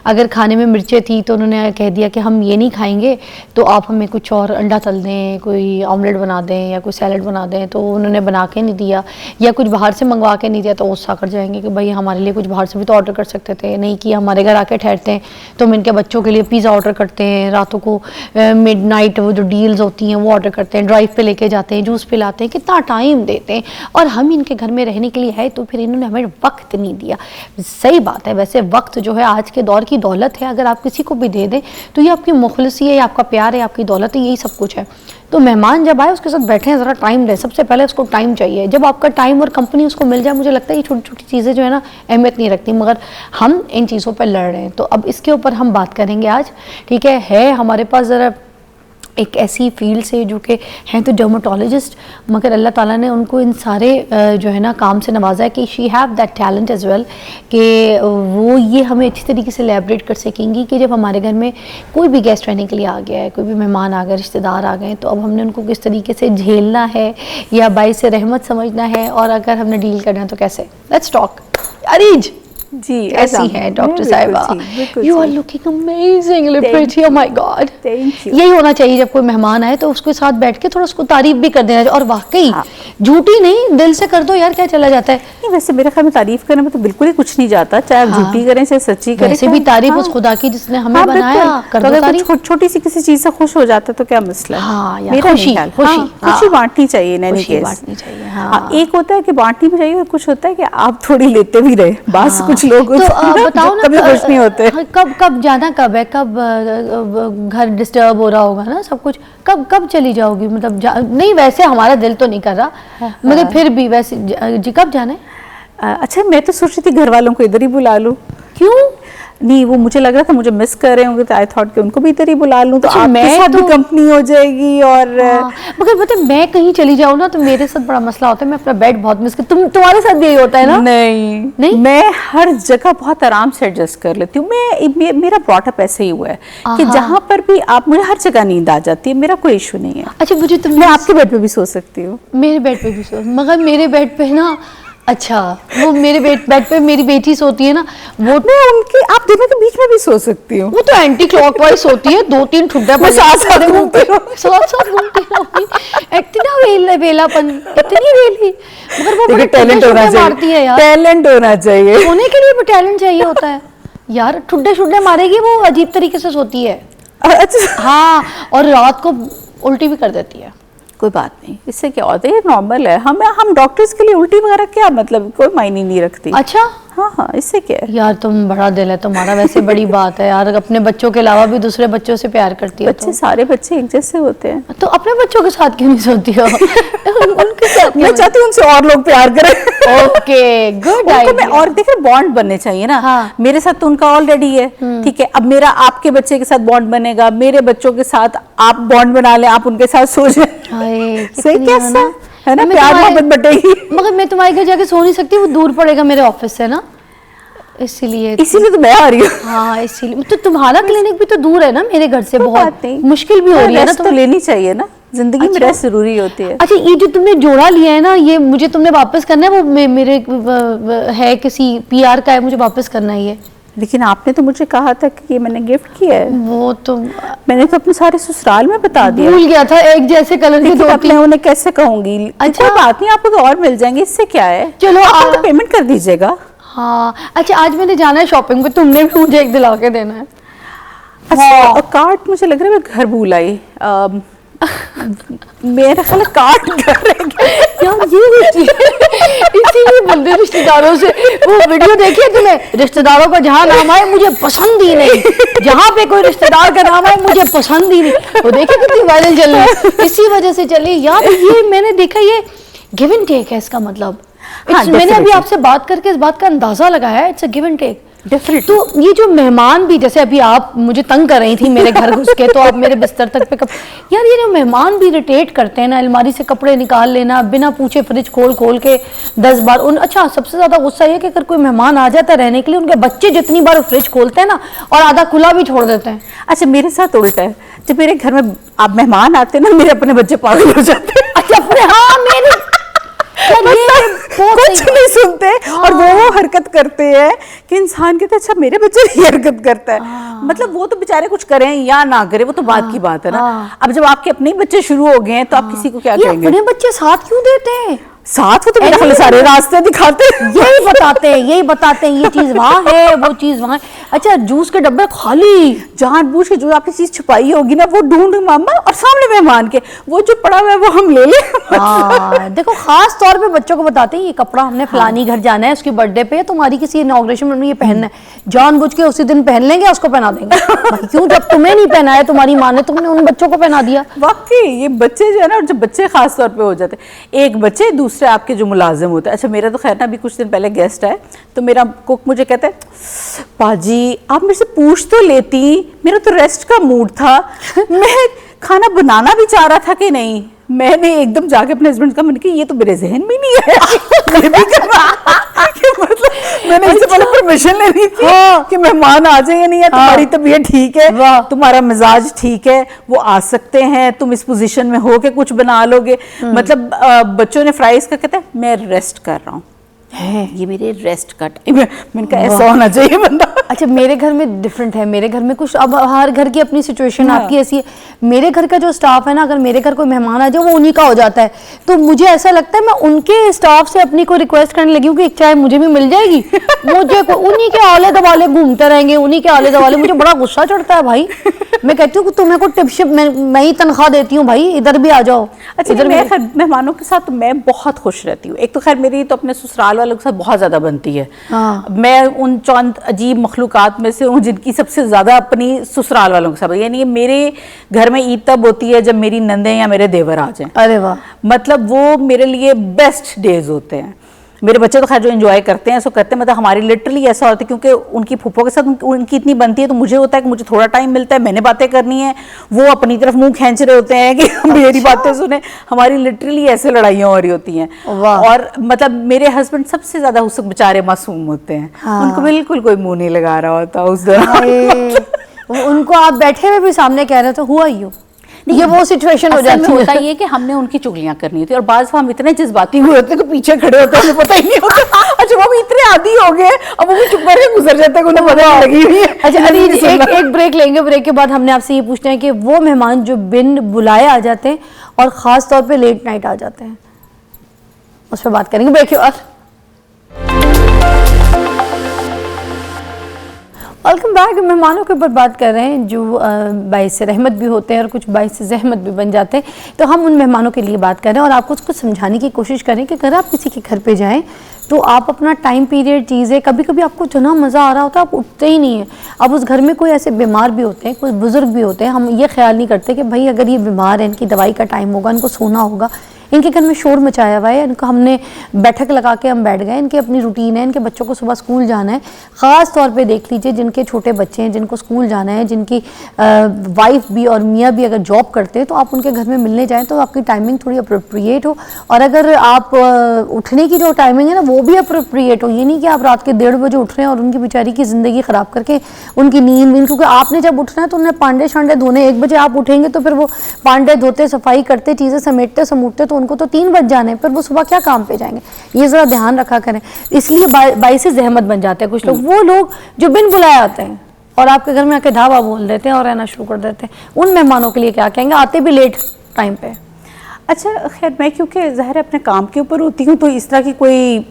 S1: अगर खाने में मिर्चें थी तो उन्होंने कह दिया कि हम ये नहीं खाएंगे, तो आप हमें कुछ और अंडा तल दें, कोई ऑमलेट बना दें या कोई सैलड बना दें, तो उन्होंने बना के नहीं दिया, या कुछ बाहर से मंगवा के नहीं दिया तो गुस्सा कर जाएंगे कि भाई हमारे लिए कुछ बाहर से भी तो ऑर्डर कर सकते थे, नहीं कि हमारे घर आके ठहरते हैं तो हम इनके बच्चों के लिए पिज़्ज़ा ऑर्डर करते हैं, रातों को मिडनाइट वो जो डील्स होती हैं वो ऑर्डर करते हैं, ड्राइव पे लेके जाते हैं, जूस पिलाते हैं, कितना टाइम देते हैं, और हम इनके घर में रहने के लिए है तो फिर इन्होंने हमें वक्त नहीं दिया। सही बात है, वैसे वक्त जो है आज के दौर की दौलत है, अगर आप किसी को भी दे दें तो ये आपकी मुखलिसी है, आपका प्यार है, आपकी दौलत है, यही सब कुछ है। तो मेहमान जब आए उसके साथ बैठे हैं, ज़रा टाइम दें, सबसे पहले उसको टाइम चाहिए। जब आपका टाइम और कंपनी उसको मिल जाए, मुझे लगता है ये छोटी छोटी चीज़ें जो है ना अहमियत नहीं रखती, मगर हम इन चीज़ों पर लड़ रहे हैं। तो अब इसके ऊपर हम बात करेंगे आज। ठीक है हमारे पास ज़रा एक ऐसी फील्ड से जो कि हैं तो डर्मेटोलॉजिस्ट, मगर अल्लाह ताला ने उनको इन सारे जो है ना काम से नवाजा है कि she have that talent as well, कि वो ये हमें अच्छी तरीके से एलैबोरेट कर सकेंगी कि जब हमारे घर में कोई भी गेस्ट रहने के लिए आ गया है, कोई भी मेहमान आ गए, रिश्तेदार आ गए, तो अब हमने उनको किस तरीके से झेलना है या बाई से रहमत समझना है, और अगर हमने डील करना है तो कैसे। Let's talk. अरीज
S3: जी
S1: ऐसी है डॉक्टर साहिबा। You are looking amazingly pretty, oh my God.
S3: Thank you.
S1: यही होना चाहिए जब कोई मेहमान आए तो उसके साथ बैठ के थोड़ा उसको तारीफ भी कर देना चाहिए, और वाकई
S3: हाँ।
S1: झूठी नहीं, दिल से कर दो यार, क्या चला जाता है।
S3: नहीं, वैसे मेरे ख्याल में तारीफ करने में तो बिल्कुल ही कुछ नहीं जाता, चाहे आप
S1: हाँ।
S3: झूठी करें चाहे सच्ची करें।
S1: वैसे भी तारीफ
S3: हाँ।
S1: उस खुदा की जिसने हमें
S3: हाँ,
S1: बनाया,
S3: बिल्कुल।
S1: कर
S3: तो
S1: दो
S3: अगर
S1: तारीफ।
S3: कोई छोटी सी किसी चीज से खुश हो जाता है तो क्या मसला है।
S1: हाँ यार,
S3: मेरा
S1: खुशी,
S3: नहीं ख्याल।
S1: खुशी,
S3: हाँ,
S1: हाँ।
S3: खुशी बांटनी चाहिए in any
S1: खुशी
S3: case।
S1: बांटनी चाहिए, हाँ।
S3: हाँ, एक होता है कि बांटनी भी चाहिए और कुछ होता है कि आप थोड़ी लेते भी रहे। बस
S1: हाँ।
S3: कुछ लोग
S1: तो
S3: होते हैं ना,
S1: बताओ
S3: जो
S1: ना,
S3: कभी खुश नहीं होते।
S1: हाँ, कब जाना, कब है, कब घर डिस्टर्ब हो रहा होगा ना सब कुछ, कब चली जाओगी, मतलब नहीं वैसे हमारा दिल तो नहीं कर रहा, मगर फिर भी वैसे जी कब जाना है?
S3: अच्छा, मैं तो सोच रही थी घर वालों को इधर ही बुला लूं।
S1: क्यों?
S3: नहीं, वो मुझे लग रहा था मुझे मिस कर रहे होंगे, तो आई थॉट कि उनको भी इधर ही बुला लूं, तो
S1: अच्छा,
S3: आपके
S1: मैं
S3: साथ भी
S1: तो-
S3: कंपनी हो जाएगी। और
S1: हाँ, मगर पता है, मैं कहीं चली जाऊँ ना तो मेरे साथ बड़ा मसला होता है, मैं अपना बेड बहुत मिस करती हूँ। तुम्हारे साथ भी यही होता है ना?
S3: नहीं, मैं हर जगह बहुत आराम से एडजस्ट कर लेती हूँ। मेरा ब्रॉटअप ऐसे ही हुआ है कि जहाँ पर भी आप, मुझे हर जगह नींद आ जाती है, मेरा कोई इशू नहीं है।
S1: अच्छा, मुझे
S3: मैं आपके बेड पे भी सो सकती हूँ।
S1: मेरे बेड पे भी सो, मगर मेरे बेड पे ना, अच्छा वो मेरे बेड पे मेरी बेटी सोती है ना, वो
S3: मैं उनके, आप दोनों के बीच में भी सो सकती हूँ।
S1: वो तो एंटी क्लॉकवाइज सोती है, 2-3 ठुड्डा
S3: वो साथ-साथ घूमती रहो।
S1: साथ घूमती रहोगी, इतना वेलापन, इतनी वेली, मगर वो बड़े
S3: टैलेंट होना
S1: ठुड्डे मारती है
S3: चाहिए,
S1: यार।
S3: टैलेंट होना चाहिए।
S1: सोने के लिए भी टैलेंट चाहिए होता है यार, ठुड्डे मारेगी वो, अजीब तरीके से सोती है।
S3: अच्छा,
S1: हाँ, और रात को उल्टी भी कर देती है।
S3: कोई बात नहीं, इससे क्या होता है, ये नॉर्मल है। हम डॉक्टर्स के लिए उल्टी वगैरह क्या मतलब, कोई मायने नहीं रखती।
S1: अच्छा,
S3: हाँ, इससे क्या है।
S1: यार तुम बड़ा दिल है तुम्हारा, वैसे बड़ी बात है यार, अपने बच्चों के अलावा भी दूसरे बच्चों से प्यार करती है।
S3: बच्चे, सारे बच्चे एक जैसे होते हैं।
S1: तो अपने बच्चों के साथ क्यों नहीं सोती हो? उनके साथ
S3: मैं चाहती हूँ उनसे और लोग प्यार करें।
S1: ओके, गुड
S3: उनको मैं,
S1: आइडिया।
S3: और देखिए बॉन्ड बनने चाहिए ना।
S1: हाँ।
S3: मेरे साथ तो उनका ऑलरेडी है, ठीक है, अब मेरा आपके बच्चे के साथ बॉन्ड बनेगा, मेरे बच्चों के साथ आप बॉन्ड बना लें, आप उनके साथ सो जाए।
S1: हाय,
S3: सही
S1: कितनी
S3: कैसा है ना,
S1: मैं
S3: प्यार
S1: तुम्हारे-
S3: मोहब्बत बटेगी।
S1: मगर मैं तुम्हारे घर जाके सो नहीं सकती, वो दूर पड़ेगा मेरे ऑफिस से ना, इसीलिए।
S3: इसीलिए तो मैं आ रही हूँ।
S1: हाँ, इसीलिए तो तुम्हारा क्लिनिक भी तो दूर है ना मेरे घर से,
S3: कोई
S1: बहुत
S3: बात नहीं।
S1: मुश्किल भी हो रही है ना
S3: रेस्ट तो लेनी चाहिए ना, जिंदगी में
S1: अच्छा।
S3: रेस्ट जरूरी होती है।
S1: अच्छा, ये जो तुमने जोड़ा लिया है ना, ये मुझे तुमने वापस करना है, वो मेरे है किसी पीआर का है, मुझे वापस करना है ये।
S3: लेकिन आपने तो मुझे कहा था कि ये मैंने गिफ्ट किया है।
S1: वो तो
S3: मैंने तो अपने सारे ससुराल में बता दिया।
S1: भूल गया था, एक जैसे कलर के
S3: लेकिन
S1: दो
S3: अब मैं उन्हें कैसे कहूंगी।
S1: अच्छा।
S3: कोई बात नहीं, आपको तो और मिल जाएंगे, इससे क्या है।
S1: चलो,
S3: आप तो पेमेंट कर दीजिएगा।
S1: हाँ, अच्छा आज मैंने जाना है शॉपिंग पे, तुमने भी मुझे एक दिला के देना है।
S3: अच्छा, और कार्ड मुझे लग रहा है मैं घर भूल आई। मेरा ख्याल है कार्ड घर रह गया।
S1: यार ये इसीलिए बंदे रिश्तेदारों से वो वीडियो देखी है तुमने, रिश्तेदारों का जहाँ नाम आए मुझे पसंद ही नहीं, जहाँ पे कोई रिश्तेदार का नाम आए मुझे पसंद ही नहीं। वो देखिए कितनी वायरल चल रही है, इसी वजह से चली यार। ये मैंने देखा, ये गिव एंड टेक है इसका मतलब।
S3: हाँ,
S1: मैंने अभी
S3: definitely।
S1: आपसे बात करके इस बात का अंदाजा लगाया है, it's a give and take.
S3: Definitely।
S1: तो ये जो मेहमान भी, जैसे अभी आप मुझे तंग कर रही थी मेरे घर घुस के, तो आप मेरे बिस्तर तक पे यार ये जो मेहमान भी इरिटेट करते हैं ना, अलमारी से कपड़े निकाल लेना, बिना पूछे फ्रिज खोल के 10 बार उन। अच्छा, सबसे ज्यादा गुस्सा ये कि अगर कोई मेहमान आ जाता है रहने के लिए, उनके बच्चे जितनी बार फ्रिज खोलते हैं ना, और आधा खुला भी छोड़ देते हैं।
S3: अच्छा, मेरे साथ उल्टा है, जब मेरे घर में आप मेहमान आते हैं ना, मेरे अपने बच्चे पागल हो जाते हैं।
S1: अच्छा, अपने, हाँ मेरे
S3: कुछ नहीं सुनते। हाँ। और वो हरकत करते हैं कि इंसान कहते अच्छा मेरे बच्चे ये हरकत करता है। हाँ। मतलब वो तो बेचारे कुछ करें या ना करें, वो तो बात की बात है ना। हाँ। अब जब आपके अपने बच्चे शुरू हो गए हैं तो आप किसी को क्या कहेंगे।
S1: अपने बच्चे साथ क्यों देते हैं?
S3: साथ वो तो मेरे ख्याल सारे रास्ते दिखाते हैं,
S1: यही बताते हैं ये चीज वहां है, वो चीज वहां है। अच्छा, जूस के डब्बे खाली,
S3: जानबूझ के जो आपने चीज छुपाई होगी ना वो ढूंढ मामा, और सामने मेहमान के वो जो पड़ा हुआ है वो हम ले लें।
S1: हाँ, देखो खास तौर पे बच्चों को बताते हैं ये कपड़ा हमने फलानी घर जाना है, उसकी बर्थडे पे, तुम्हारी किसी इनॉग्रेशन में ये पहनना है, जानबूझ के उसी दिन पहन लेंगे, उसको पहना देंगे। भाई क्यों, जब तुम्हें नहीं पहनाया तुम्हारी माँ ने, तुमने उन बच्चों को पहना दिया।
S3: वाकई ये बच्चे जो है ना, जब बच्चे खास तौर पे हो जाते हैं, एक बच्चे दूसरे आपके जो मुलाजिम होते हैं। अच्छा, मेरा तो खैर ना अभी कुछ दिन पहले गेस्ट आए, तो मेरा कुक मुझे कहता है पाजी आप मेरे से पूछ तो लेती, मेरा तो रेस्ट का मूड था, मैं खाना बनाना भी चाह रहा था कि नहीं। मैंने एकदम जाके अपने हस्बैंड का, मैंने कहा ये तो मेरे जहन में नहीं है ये भी करना। मतलब मैंने इससे पहले परमिशन लेनी थी कि मेहमान आ जाए या नहीं है, तुम्हारी तबीयत ठीक है, तुम्हारा मिजाज ठीक है, वो आ सकते हैं, तुम इस पोजीशन में हो के कुछ बना लोगे। मतलब बच्चों ने फ्राइज का कहता है मैं रेस्ट कर रहा हूँ, है ये मेरे रेस्ट का टाइम है। मैंने कहा ऐसा होना चाहिए बंदा।
S1: अच्छा, मेरे घर में डिफरेंट है। मेरे घर में कुछ, अब हर घर की अपनी सिचुएशन,
S3: हाँ।
S1: आपकी ऐसी है। मेरे घर का जो स्टाफ है ना, अगर मेरे घर कोई मेहमान आ जाए वो उन्हीं का हो जाता है। तो मुझे ऐसा लगता है मैं उनके स्टाफ से अपनी को रिक्वेस्ट करने लगी हूँ कि एक चाय मुझे भी मिल जाएगी। मुझे उन्हीं के आले दवाले घूमते रहेंगे, उन्हीं के आले दवाले। मुझे बड़ा गुस्सा चढ़ता है भाई। मैं कहती हूँ कि तुम्हें को टिपशिप मैं ही तनख्वाह देती हूँ भाई, इधर भी आ जाओ।
S3: अच्छा, मैं खैर मेहमानों के साथ मैं बहुत खुश रहती हूँ। एक तो खैर मेरी तो अपने ससुराल वालों के साथ बहुत ज्यादा बनती है।
S1: हाँ।
S3: मैं उन चंद अजीब मखलूकात में से हूँ जिनकी सबसे ज्यादा अपनी ससुराल वालों के साथ, यानी मेरे घर में ईद तब होती है जब मेरी नंदे या मेरे देवर आ जाएं।
S1: अरे वाह,
S3: मतलब वो मेरे लिए बेस्ट डेज होते हैं। मेरे बच्चे तो खैर जो एंजॉय करते हैं सो करते हैं, मतलब हमारी लिटरली ऐसा होता है क्योंकि उनकी फूफो के साथ उनकी इतनी बनती है, तो मुझे होता है कि मुझे थोड़ा टाइम मिलता है, मैंने बातें करनी है, वो अपनी तरफ मुंह खींच रहे होते हैं कि मेरी बातें सुने। हमारी लिटरली ऐसे लड़ाइयाँ हो रही होती हैं। और मतलब मेरे हस्बैंड सबसे ज्यादा उस बेचारे मासूम होते हैं।
S1: हाँ।
S3: उनको बिल्कुल कोई मुंह नहीं लगा रहा होता उस दौरान।
S1: उनको आप बैठे हुए भी सामने कह रहे थे हुआ यू, ये वो सिचुएशन हो
S3: असल में
S1: जाती
S3: होता
S1: है।
S3: ये कि हमने उनकी चुगलियां करनी होती है, और बाज़ हम इतने जज्बाती हुए होते हैं कि पीछे खड़े होते हैं, हमें पता ही नहीं होता। अच्छा, वो भी इतने आदी हो गए, अब वो भी चुप करके गुजर जाते हैं, उन्हें पता नहीं लगी हुई है।
S1: अच्छा अली, एक ब्रेक लेंगे। ब्रेक के बाद हमने आपसे ये पूछना है कि वो मेहमान जो बिन बुलाए आ जाते हैं और ख़ास तौर पे लेट नाइट आ जाते हैं, उस पर बात करेंगे ब्रेक के बाद। Welcome back. मेहमानों के ऊपर बात कर रहे हैं जो बाइस रहमत भी होते हैं और कुछ बाइस ज़हमत भी बन जाते हैं। तो हम उन मेहमानों के लिए बात कर रहे हैं और आपको कुछ समझाने की कोशिश करें कि अगर आप किसी के घर पे जाएं तो आप अपना टाइम पीरियड चीज़ें, कभी कभी आपको इतना मज़ा आ रहा होता है आप उठते ही नहीं है। अब उस घर में कोई ऐसे बीमार भी होते हैं, कोई बुज़ुर्ग भी होते हैं, हम ये ख्याल नहीं करते कि भाई अगर ये बीमार है, इनकी दवाई का टाइम होगा, इनको सोना होगा, इनके घर में शोर मचाया हुआ है, इनको हमने बैठक लगा के हम बैठ गए, इनकी अपनी रूटीन है, इनके बच्चों को सुबह स्कूल जाना है। ख़ास तौर पे देख लीजिए जिनके छोटे बच्चे हैं, जिनको स्कूल जाना है, जिनकी वाइफ भी और मियाँ भी अगर जॉब करते हैं, तो आप उनके घर में मिलने जाएँ तो आपकी टाइमिंग थोड़ी अप्रोप्रिएट हो। और अगर आप उठने की जो टाइमिंग है ना वो भी अप्रोप्रिएट हो। ये नहीं कि आप रात के 1:30 बजे उठ रहे हैं और उनकी बेचारी की ज़िंदगी ख़राब करके उनकी नींद, क्योंकि आपने जब उठना है तो उन्हें पांडे शांडे धोने, 1 बजे आप उठेंगे तो फिर वो पांडे धोते, सफाई करते, चीज़ें समेटते समूटते तो उनको तो 3 बज जाने, पर वो सुबह क्या काम पे जाएंगे, ये ज़रा ध्यान रखा करें। इसलिए बाइस ज़हमत बन जाते हैं कुछ लोग, वो लोग जो बिन बुलाए आते हैं और आपके घर में आके ढाबा बोल देते हैं और रहना शुरू कर देते हैं। उन मेहमानों के लिए क्या कहेंगे, आते भी लेट टाइम पे?
S3: अच्छा खैर, मैं क्योंकि ज़ाहिर अपने काम के ऊपर होती हूँ तो इस तरह की कोई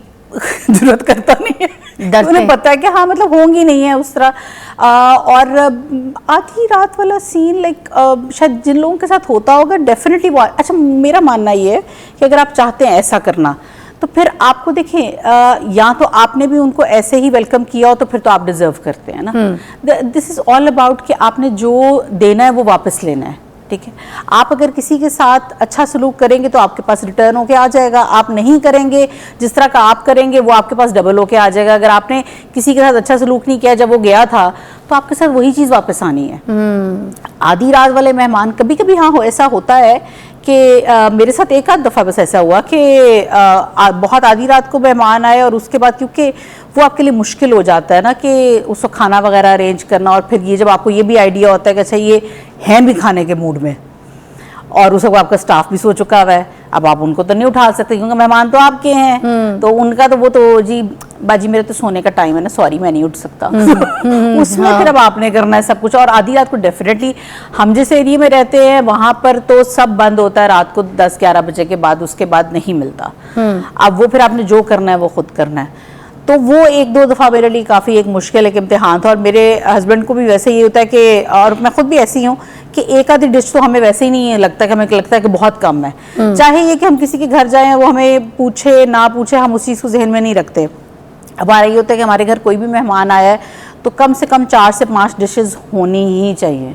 S3: जरूरत करता नहीं है। उन्हें पता है कि हाँ मतलब होंगी नहीं है उस तरह। और आधी रात वाला सीन लाइक शायद जिन लोगों के साथ होता होगा डेफिनेटली। अच्छा, मेरा मानना ये है कि अगर आप चाहते हैं ऐसा करना तो फिर आपको देखें, या तो आपने भी उनको ऐसे ही वेलकम किया हो तो फिर तो आप डिजर्व करते हैं ना। दिस इज़ ऑल अबाउट कि आपने जो देना है वो वापस लेना है, ठीक है। आप अगर किसी के साथ अच्छा सलूक करेंगे तो आपके पास रिटर्न होके आ जाएगा, आप नहीं करेंगे जिस तरह का आप करेंगे वो आपके पास डबल होके आ जाएगा। अगर आपने किसी के साथ अच्छा सलूक नहीं किया जब वो गया था तो आपके साथ वही चीज़ वापस आनी है। आधी रात वाले मेहमान कभी कभी हाँ ऐसा होता है कि मेरे साथ एक आध दफ़ा बस ऐसा हुआ कि बहुत आधी रात को मेहमान आए और उसके बाद क्योंकि वो आपके लिए मुश्किल हो जाता है ना कि उसको खाना वगैरह अरेंज करना, और फिर ये जब आपको ये भी आइडिया होता है कि अच्छा ये हैं भी खाने के मूड में और उस वक्त आपका स्टाफ भी सो चुका हुआ है, अब आप उनको तो नहीं उठा सकते क्योंकि मेहमान तो आपके हैं। तो उनका तो वो तो जी बाजी मेरे तो सोने का टाइम है ना, सॉरी मैं नहीं उठ सकता। उसमें फिर अब आपने करना है सब कुछ। और आधी रात को डेफिनेटली हम जिस एरिया में रहते हैं वहां पर तो सब बंद होता है रात को 10-11 बजे के बाद, उसके बाद नहीं मिलता। अब वो फिर आपने जो करना है वो खुद करना है। तो वो 1-2 दफ़ा मेरे लिए काफ़ी एक मुश्किल एक इम्तिहान था। और मेरे हस्बैंड को भी वैसे ही होता है कि, और मैं खुद भी ऐसी हूँ कि एक आधी डिश तो हमें वैसे ही नहीं लगता कि हमें लगता है कि बहुत कम है। चाहे ये कि हम किसी के घर जाएं वो हमें पूछे ना पूछे, हम उस चीज़ को जहन में नहीं रखते। हमारा ये होता है कि हमारे घर कोई भी मेहमान आया है तो कम से कम 4 से 5 डिशेस होनी ही चाहिए,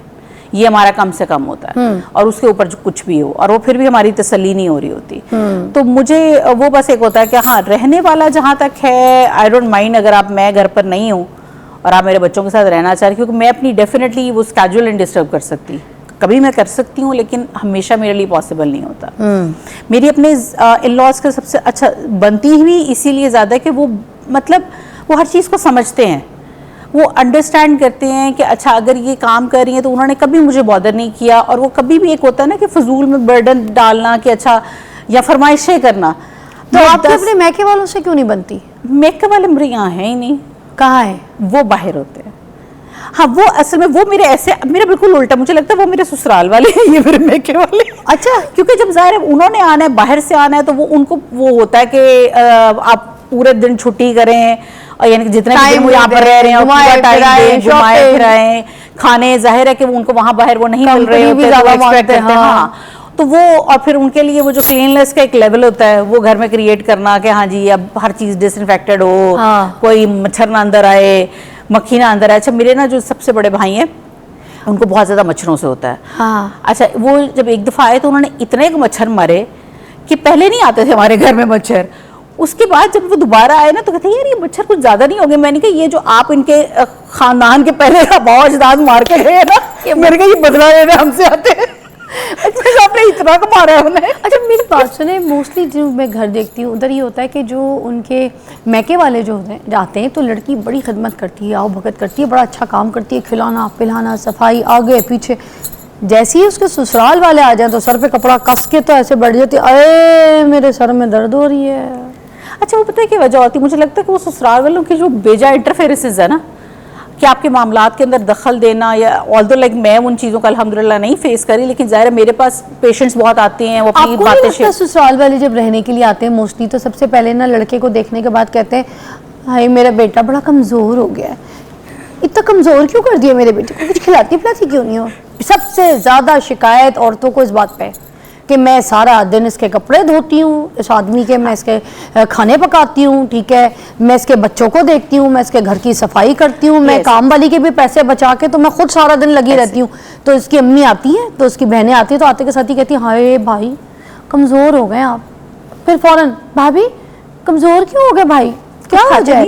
S3: ये हमारा कम से कम होता है। और उसके ऊपर जो कुछ भी हो, और वो फिर भी हमारी तसल्ली नहीं हो रही होती। तो मुझे वो बस एक होता है कि हाँ रहने वाला जहाँ तक है आई डोंट माइंड अगर मैं घर पर नहीं हूँ और आप मेरे बच्चों के साथ रहना चाह रहे, क्योंकि मैं अपनी डेफिनेटली वो स्केड्यूल नहीं डिस्टर्ब कर सकती। कभी मैं कर सकती हूँ लेकिन हमेशा मेरे लिए पॉसिबल नहीं होता। मेरी अपने इन-लॉज का सबसे अच्छा बनती ही इसीलिए ज़्यादा कि वो मतलब वो हर चीज़ को समझते हैं, वो अंडरस्टैंड करते हैं कि अच्छा अगर ये काम कर रही है तो उन्होंने कभी मुझे बॉदर नहीं किया। और वो कभी भी एक होता है ना कि फजूल में बर्डन डालना कि अच्छा या फरमाइशें करना।
S1: तो आपके अपने मैके वालों से क्यों नहीं बनती?
S3: मेकअप वाले मेरे यहाँ है ही नहीं,
S1: कहाँ है?
S3: वो बाहर होते हैं। हाँ, वो असल में वो मेरे ऐसे, मेरा बिल्कुल उल्टा, मुझे लगता है वो मेरे ससुराल वाले हैं, ये मेरे मेकअप वाले।
S1: अच्छा,
S3: क्योंकि जब जाहिर है उन्होंने आना है, बाहर से आना है, तो वो उनको वो होता है कि आप पूरे दिन छुट्टी करें, और यानी कि जितने भी दिन वो यहाँ पर रह रहे हैं पूरा टाइम दें, घुमाए फिराएं, खाने, जाहिर है कि उनको वहाँ बाहर वो नहीं मिल रहे होते, तो एक्सपेक्ट करते हैं। हाँ, तो वो, और फिर उनके लिए वो जो क्लीननेस का एक लेवल होता है वो घर में क्रिएट करना कि हाँ जी अब हर चीज़ डिसइंफेक्टेड हो, कोई मच्छर ना अंदर आए, मक्खी ना अंदर आए। अच्छा, मेरे ना जो सबसे बड़े भाई हैं उनको बहुत ज़्यादा मच्छरों से होता है।
S1: हाँ।
S3: अच्छा, वो जब एक दफ़ा आए तो उन्होंने इतने मच्छर मारे कि पहले नहीं आते थे हमारे घर में मच्छर। उसके बाद जब वो दोबारा आए ना तो कहते हैं यार ये मच्छर कुछ ज़्यादा नहीं हो गए। मैंने कहा ये जो आप इनके ख़ानदान के पहले का बहुत अजदाद मार के गए ना, मेरे कहा ये बदला लेने हमसे आते हैं। अच्छा, आपने इतना को मारा है उन्हें।
S1: अच्छा, मेरी बात सुने, मोस्टली जो मैं घर देखती हूँ उधर ये होता है कि जो उनके मैके वाले जो होते हैं जाते हैं तो लड़की बड़ी खिदमत करती है, आओ भगत करती है, बड़ा अच्छा काम करती है, खिलाना पिलाना, सफाई, आगे पीछे। जैसे ही उसके ससुराल वाले आ जाए तो सर पे कपड़ा कस के तो ऐसे बैठ जाती है, अरे मेरे सर में दर्द हो रही है।
S3: अच्छा, वो पता है क्या वजह होती है? मुझे लगता है कि वो ससुराल वालों की जो बेजा इंटरफेरेंसेस है ना, कि आपके मामलात के अंदर दखल देना, या ऑल्दो लाइक मैं उन चीज़ों का अल्हम्दुलिल्लाह नहीं फेस करी, लेकिन ज़ाहिर है मेरे पास पेशेंट्स बहुत आते हैं, वो अपनी बातें शेयर।
S1: ससुराल वाले जब रहने के लिए आते हैं मोस्टली तो सबसे पहले ना लड़के को देखने के बाद कहते हैं हाय मेरा बेटा बड़ा कमज़ोर हो गया है, इतना कमज़ोर क्यों कर दिया मेरे बेटे को, कुछ खिलाती पिलाती क्यों नहीं हो। सबसे ज़्यादा शिकायत औरतों को इस बात पे कि मैं सारा दिन इसके कपड़े धोती हूँ, इस आदमी के, मैं इसके खाने पकाती हूँ, ठीक है, मैं इसके बच्चों को देखती हूँ, मैं इसके घर की सफाई करती हूँ, मैं काम वाली के भी पैसे बचा के तो मैं खुद सारा दिन लगी रहती हूँ। तो इसकी अम्मी आती है तो उसकी बहनें आती हैं तो आते के साथ ही कहती हैं हाय भाई कमज़ोर हो गए आप। फिर फ़ौरन भाभी कमज़ोर क्यों हो गए भाई, क्या हो जाए,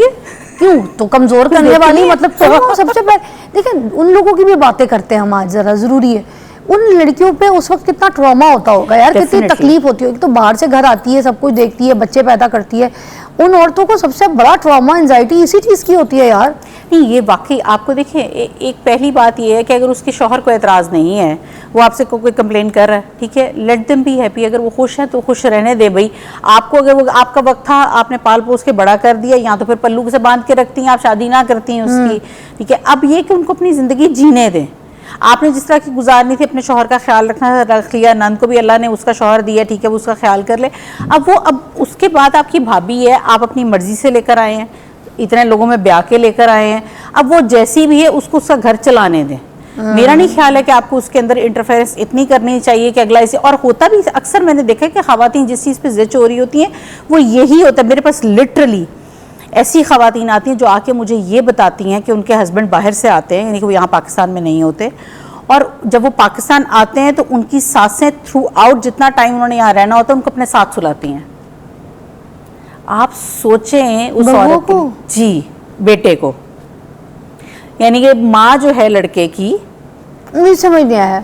S1: क्यों, तो कमज़ोर करने वाली मतलब तो सबसे पहले देखिए उन लोगों की भी बातें करते हैं हम आज, ज़रा ज़रूरी है। उन लड़कियों पे उस वक्त कितना ट्रॉमा होता होगा यार, कितनी तकलीफ होती होगी। तो बाहर से घर आती है, सब कुछ देखती है, बच्चे पैदा करती है, उन औरतों को सबसे बड़ा ट्रॉमा एंजाइटी इसी चीज़ की होती है यार।
S3: नहीं, ये वाकई आपको देखिए एक पहली बात ये है कि अगर उसके शौहर को एतराज़ नहीं है, वो आपसे कोई कंप्लेन कर रहा है, ठीक है, लेट देम बी हैप्पी। अगर वो खुश है तो खुश रहने दे भाई। आपको अगर वो आपका वक्त था, आपने पाल पोस के बड़ा कर दिया, या तो फिर पल्लू से बांध के रखती हैं, आप शादी ना करती हैं उसकी, ठीक है। अब ये कि उनको अपनी ज़िंदगी जीने दें। आपने जिस तरह की गुजारनी थी, अपने शौहर का ख्याल रखना रख लिया, नंद को भी अल्लाह ने उसका शौहर दिया, ठीक है, वो उसका ख्याल कर ले। अब उसके बाद आपकी भाभी है, आप अपनी मर्जी से लेकर आए हैं, इतने लोगों में ब्याह के लेकर आए हैं, अब वो जैसी भी है उसको उसका घर चलाने दें। मेरा नहीं ख्याल है कि आपको उसके अंदर इंटरफेरेंस इतनी करनी चाहिए कि अगला इसे, और होता भी अक्सर मैंने देखा है कि ख़वातीन जिस चीज़ पे ज़िद हो रही होती हैं वो यही होता है। मेरे पास लिटरली ऐसी ख़वातीन आती हैं जो आके मुझे ये बताती हैं कि उनके हस्बैंड बाहर से आते हैं, यानी कि वो यहाँ पाकिस्तान में नहीं होते, और जब वो पाकिस्तान आते हैं तो उनकी सासें थ्रू आउट जितना टाइम उन्होंने यहाँ रहना होता है उनको अपने साथ सुलाती हैं। आप सोचें उस औरत को, जी, बेटे को, यानी कि माँ जो है लड़के की,
S1: नहीं समझ नहीं आया,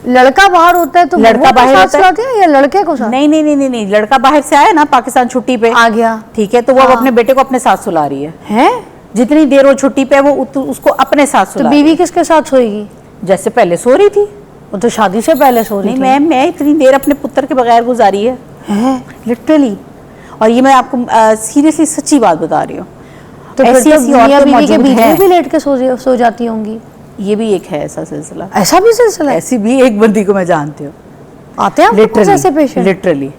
S1: लड़का बाहर होता है तो
S3: लड़का बाहर होता
S1: है या लड़के को साथ?
S3: नहीं नहीं नहीं नहीं, लड़का बाहर से आया ना पाकिस्तान छुट्टी पे
S1: आ गया,
S3: ठीक है, तो वो अपने बेटे को अपने साथ सुला रही है। जितनी देर वो छुट्टी पे वो उसको अपने साथ सुला।
S1: तो बीवी किसके साथ सोएगी?
S3: जैसे पहले सो रही थी,
S1: वो तो शादी से पहले सो रही थी।
S3: मैं इतनी देर अपने पुत्र के बगैर गुजारी है लिटरली, और ये मैं आपको सीरियसली सच्ची बात बता रही हूँ।
S1: तो ऐसी औरतें बीवी के बीच में भी लेट के सो जाती होंगी।
S3: ये भी एक है ऐसा सिलसिला।
S1: ऐसा भी सिलसिला?
S3: ऐसी भी एक बंदी को मैं जानती हूँ,
S1: आते हैं लिटरली ऐसे पेशेंट
S3: लिटरली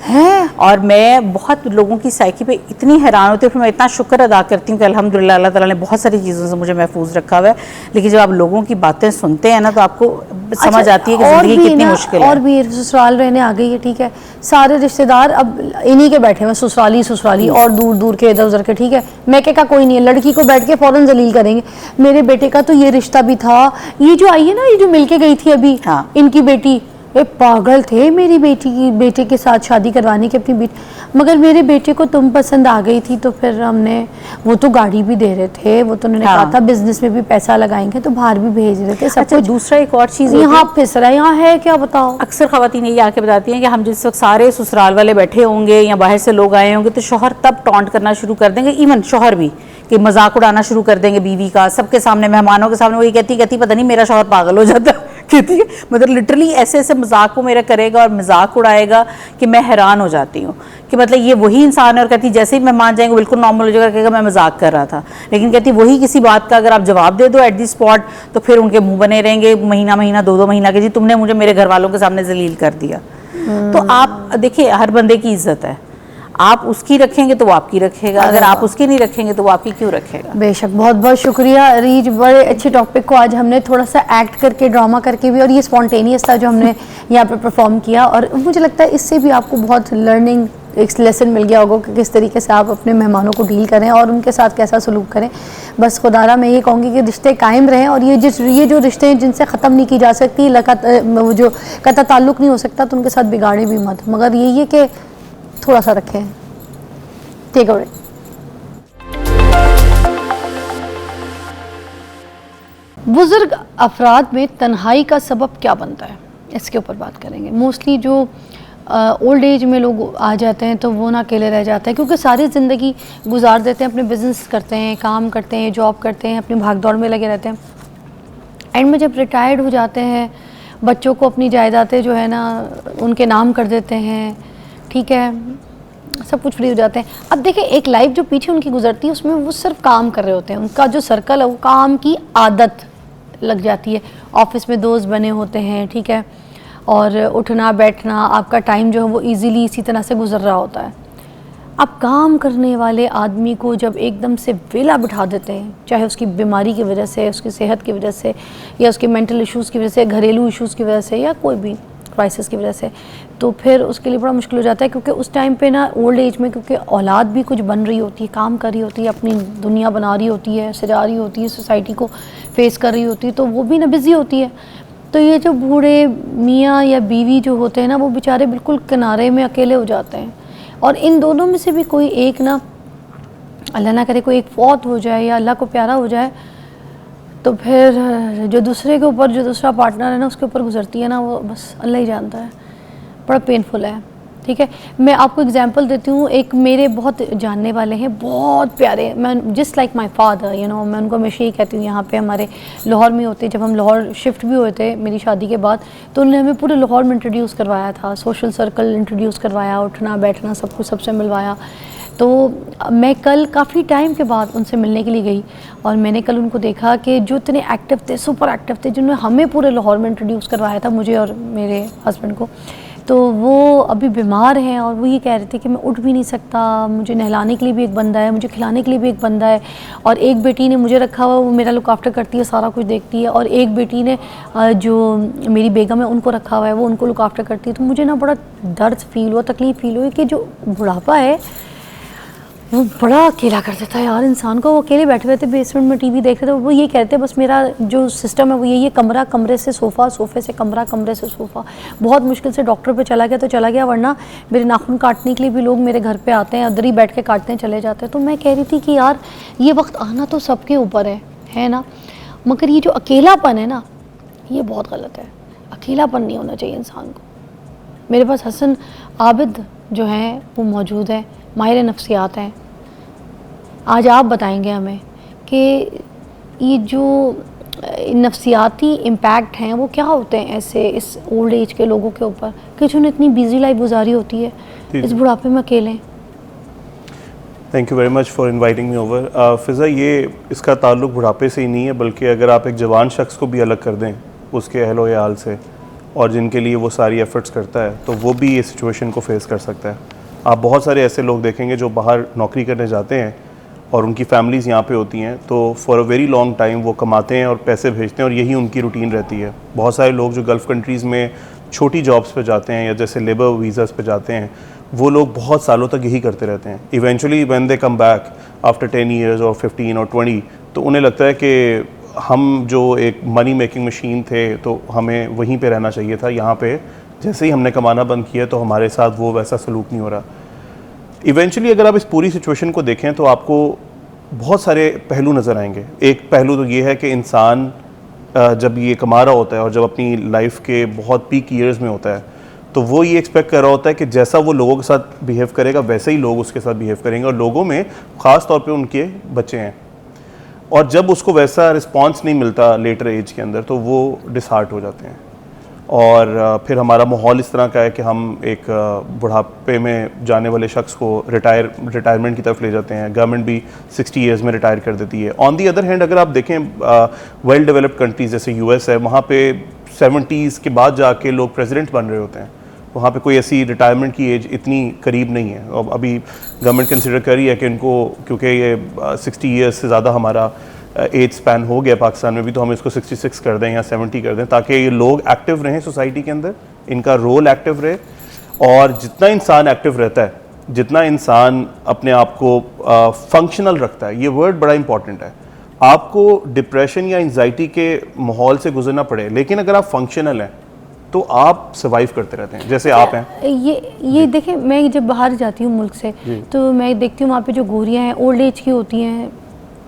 S1: हैं।
S3: और मैं बहुत लोगों की साइकी पे इतनी हैरान होती हूँ, फिर मैं इतना शुक्र अदा करती हूँ कि अल्हम्दुलिल्लाह अल्लाह ताला ने बहुत सारी चीज़ों से मुझे महफूज रखा हुआ है। लेकिन जब आप लोगों की बातें सुनते हैं ना तो आपको समझ आती है कि ज़िंदगी कितनी मुश्किल है।
S1: और भी ससुराल रहने आ गई है, ठीक है, सारे रिश्तेदार अब इन्हीं के बैठे हुए, ससुराली और दूर दूर के इधर उधर के, ठीक है, मैके का कोई नहीं है, लड़की को बैठ के फौरन जलील करेंगे। मेरे बेटे का तो ये रिश्ता भी था, ये जो आई है ना, ये जो मिलके गई थी अभी, इनकी बेटी, वे पागल थे मेरी बेटे के साथ शादी करवाने की अपनी बेटी, मगर मेरे बेटे को तुम पसंद आ गई थी तो फिर हमने, वो तो गाड़ी भी दे रहे थे, वो तो उन्होंने कहा था बिजनेस में भी पैसा लगाएंगे तो बाहर भी भेज रहे थे सब।
S3: अच्छा, दूसरा एक और चीज़
S1: यहाँ फिस रहा है, यहाँ है क्या बताओ।
S3: अक्सर ख़वातीन ये आके बताती हैं कि हम जिस वक्त सारे ससुराल वाले बैठे होंगे या बाहर से लोग आए होंगे तो शौहर तब टॉन्ट करना शुरू कर देंगे, इवन शौहर भी, कि मजाक उड़ाना शुरू कर देंगे बीवी का, सबके सामने, मेहमानों के सामने। वो ये कहती पता नहीं मेरा शौहर पागल हो जाता कहती है मतलब लिटरली ऐसे ऐसे मजाक वो मेरा करेगा और मजाक उड़ाएगा कि मैं हैरान हो जाती हूँ कि मतलब ये वही इंसान है। और कहती जैसे ही मेहमान जाएंगे बिल्कुल नॉर्मल हो जाएगा, कहेगा मैं मजाक कर रहा था। लेकिन कहती वही किसी बात का अगर आप जवाब दे दो एट दी स्पॉट तो फिर उनके मुंह बने रहेंगे महीना महीना 2-2 महीना के, जी तुमने मुझे मेरे घर वालों के सामने जलील कर दिया। तो आप देखिए हर बंदे की इज्जत है, आप उसकी रखेंगे तो वो आपकी रखेगा, अगर आप उसकी नहीं रखेंगे तो वो आपकी क्यों रखेगा।
S1: बेशक, बहुत बहुत शुक्रिया रीज, बड़े अच्छे टॉपिक को आज हमने थोड़ा सा एक्ट करके, ड्रामा करके भी, और ये स्पॉन्टेनियस था जो हमने यहाँ पे परफॉर्म किया। और मुझे लगता है इससे भी आपको बहुत लर्निंग एक लेसन मिल गया होगा कि किस तरीके से आप अपने मेहमानों को डील करें और उनके साथ कैसा सलूक करें। बस खुदारा मैं ये कहूँगी कि रिश्ते कायम रहें, और ये जो रिश्ते हैं जिनसे ख़त्म नहीं की जा सकती, वो जो कता ताल्लुक़ नहीं हो सकता, तो उनके साथ बिगाड़े भी मत, मगर यही है कि थोड़ा सा रखें। Take away. बुजुर्ग अफराद में तन्हाई का सबब क्या बनता है, इसके ऊपर बात करेंगे। मोस्टली जो ओल्ड एज में लोग आ जाते हैं तो वो ना अकेले रह जाते हैं, क्योंकि सारी ज़िंदगी गुजार देते हैं, अपने बिजनेस करते हैं, काम करते हैं, जॉब करते हैं, अपनी भागदौड़ में लगे रहते हैं। एंड में जब रिटायर्ड हो जाते हैं, बच्चों को अपनी जायदादें जो है ना उनके नाम कर देते हैं, ठीक है, सब कुछ फ्री हो जाते हैं। अब देखिए एक लाइफ जो पीछे उनकी गुजरती है उसमें वो सिर्फ काम कर रहे होते हैं, उनका जो सर्कल है वो काम की आदत लग जाती है, ऑफिस में दोस्त बने होते हैं, ठीक है, और उठना बैठना आपका टाइम जो है वो इजीली इसी तरह से गुजर रहा होता है। अब काम करने वाले आदमी को जब एकदम से वेला बिठा देते हैं, चाहे उसकी बीमारी की वजह से, उसकी सेहत की वजह से, या उसके मेंटल इश्यूज़ की वजह से, घरेलू इश्यूज़ की वजह से, या कोई भी क्राइसिस की वजह से, तो फिर उसके लिए बड़ा मुश्किल हो जाता है। क्योंकि उस टाइम पे ना ओल्ड एज में, क्योंकि औलाद भी कुछ बन रही होती है, काम कर रही होती है, अपनी दुनिया बना रही होती है, सजा रही होती है, सोसाइटी को फेस कर रही होती है, तो वो भी ना बिज़ी होती है। तो ये जो बूढ़े मियाँ या बीवी जो होते हैं ना, वो बेचारे बिल्कुल किनारे में अकेले हो जाते हैं। और इन दोनों में से भी कोई एक ना, अल्लाह ना करे, कोई एक फौत हो जाए या अल्लाह को प्यारा हो जाए, तो फिर जो दूसरे के ऊपर, जो दूसरा पार्टनर है ना, उसके ऊपर गुजरती है ना, वो बस अल्लाह ही जानता है। बड़ा पेनफुल है, ठीक है। मैं आपको एग्जांपल देती हूँ। एक मेरे बहुत जानने वाले हैं, बहुत प्यारे, मैं just like my father, you know, मैं उनको हमेशा ही कहती हूँ। यहाँ पे हमारे लाहौर में होते, जब हम लाहौर शिफ्ट भी हुए थे मेरी शादी के बाद, तो उन्होंने हमें पूरे लाहौर में इंट्रोड्यूस करवाया था, सोशल सर्कल इंट्रोड्यूस करवाया, उठना बैठना सब कुछ सबसे मिलवाया। तो मैं कल काफ़ी टाइम के बाद उनसे मिलने के लिए गई, और मैंने कल उनको देखा कि जो इतने एक्टिव थे, सुपर एक्टिव थे, जिन्होंने हमें पूरे लाहौर में इंट्रोड्यूस करवाया था, मुझे और मेरे हस्बैंड को। तो वो अभी बीमार हैं और वो ये कह रहे थे कि मैं उठ भी नहीं सकता, मुझे नहलाने के लिए भी एक बंदा है, मुझे खिलाने के लिए भी एक बंदा है, और एक बेटी ने मुझे रखा हुआ, वो मेरा लुक आफ्टर करती है, सारा कुछ देखती है, और एक बेटी ने जो मेरी बेगम है उनको रखा हुआ है, वो उनको लुक आफ्टर करती है। तो मुझे ना बड़ा दर्द फील हुआ, तकलीफ़ फील हुई कि जो बुढ़ापा है वो बड़ा अकेला कर देता है यार इंसान को। वो अकेले बैठे हुए थे बेसमेंट में, टीवी देख रहे थे, वो ये कहते हैं बस मेरा जो सिस्टम है वो यही है, कमरा कमरे से सोफ़ा, सोफ़े से कमरा, कमरे से सोफ़ा। बहुत मुश्किल से डॉक्टर पे चला गया तो चला गया, वरना मेरे नाखून काटने के लिए भी लोग मेरे घर पे आते हैं, उधर ही बैठ के काटते हैं, चले जाते हैं। तो मैं कह रही थी कि यार ये वक्त आना तो सबके ऊपर है ना, मगर ये जो अकेलापन है ना, ये बहुत गलत है। अकेलापन नहीं होना चाहिए इंसान को। मेरे पास हसन आबिद जो हैं वो मौजूद है, माहिर नफ्सियात हैं। आज आप बताएंगे हमें कि ये जो नफ्सियाती इम्पैक्ट हैं वो क्या होते हैं ऐसे इस ओल्ड एज के लोगों के ऊपर, कि जिन्होंने इतनी बिजी लाइफ गुजारी होती है, इस बुढ़ापे में अकेले।
S4: Thank you very much for inviting me over. Fiza, ये इसका ताल्लुक बुढ़ापे से ही नहीं है, बल्कि अगर आप एक जवान शख्स को भी अलग कर दें उसके अहलो या हाल से, और जिनके लिए वो सारी एफ़र्ट्स करता है, तो वो भी इस सिचुएशन को फेस कर सकता है। आप बहुत सारे ऐसे लोग देखेंगे जो बाहर नौकरी करने जाते हैं और उनकी फैमिलीज़ यहाँ पे होती हैं, तो for a very long time वो कमाते हैं और पैसे भेजते हैं, और यही उनकी रूटीन रहती है। बहुत सारे लोग जो गल्फ़ कंट्रीज़ में छोटी जॉब्स पे जाते हैं या जैसे लेबर वीज़ाज़ पे जाते हैं, वो लोग बहुत सालों तक यही करते रहते हैं। Eventually when they come back after 10 years और 15 और 20, तो उन्हें लगता है कि हम जो एक मनी मेकिंग मशीन थे तो हमें वहीं पे रहना चाहिए था, यहाँ पे जैसे ही हमने कमाना बंद किया तो हमारे साथ वो वैसा सलूक नहीं हो रहा। इवेंचुअली अगर आप इस पूरी सिचुएशन को देखें तो आपको बहुत सारे पहलू नज़र आएंगे। एक पहलू तो ये है कि इंसान जब ये कमा रहा होता है और जब अपनी लाइफ के बहुत पीक ईयर्स में होता है, तो वो ये एक्सपेक्ट कर रहा होता है कि जैसा वो लोगों के साथ बिहेव करेगा वैसे ही लोग उसके साथ बिहेव करेंगे, और लोगों में ख़ास तौर पे उनके बच्चे हैं। और जब उसको वैसा रिस्पांस नहीं मिलता लेटर एज के अंदर तो वो डिसहार्ट हो जाते हैं। और फिर हमारा माहौल इस तरह का है कि हम एक बुढ़ापे में जाने वाले शख्स को रिटायरमेंट की तरफ ले जाते हैं। गवर्नमेंट भी 60 ईयर्स में रिटायर कर देती है। ऑन दी अदर हैंड अगर आप देखें वेल डेवलप्ड कंट्रीज जैसे यूएस है, वहाँ पे 70s के बाद जाके लोग प्रेसिडेंट बन रहे होते हैं। वहाँ पे कोई ऐसी रिटायरमेंट की एज इतनी करीब नहीं है। अब अभी गवर्नमेंट कंसिडर कर रही है कि इनको, क्योंकि ये 60 ईयर्स से ज़्यादा हमारा एज स्पैन हो गया पाकिस्तान में भी, तो हम इसको 66 कर दें या 70 कर दें, ताकि ये लोग एक्टिव रहें सोसाइटी के अंदर, इनका रोल एक्टिव रहे। और जितना इंसान एक्टिव रहता है, जितना इंसान अपने आप को फंक्शनल रखता है, ये वर्ड बड़ा इंपॉर्टेंट है। आपको डिप्रेशन या एंजाइटी के माहौल से गुजरना पड़े, लेकिन अगर आप फंक्शनल हैं तो आप सर्वाइव करते रहते हैं, जैसे आप हैं।
S1: ये देखें, मैं जब बाहर जाती हूँ मुल्क से तो मैं देखती हूँ वहाँ पे जो गोरियाँ हैं ओल्ड एज की होती हैं,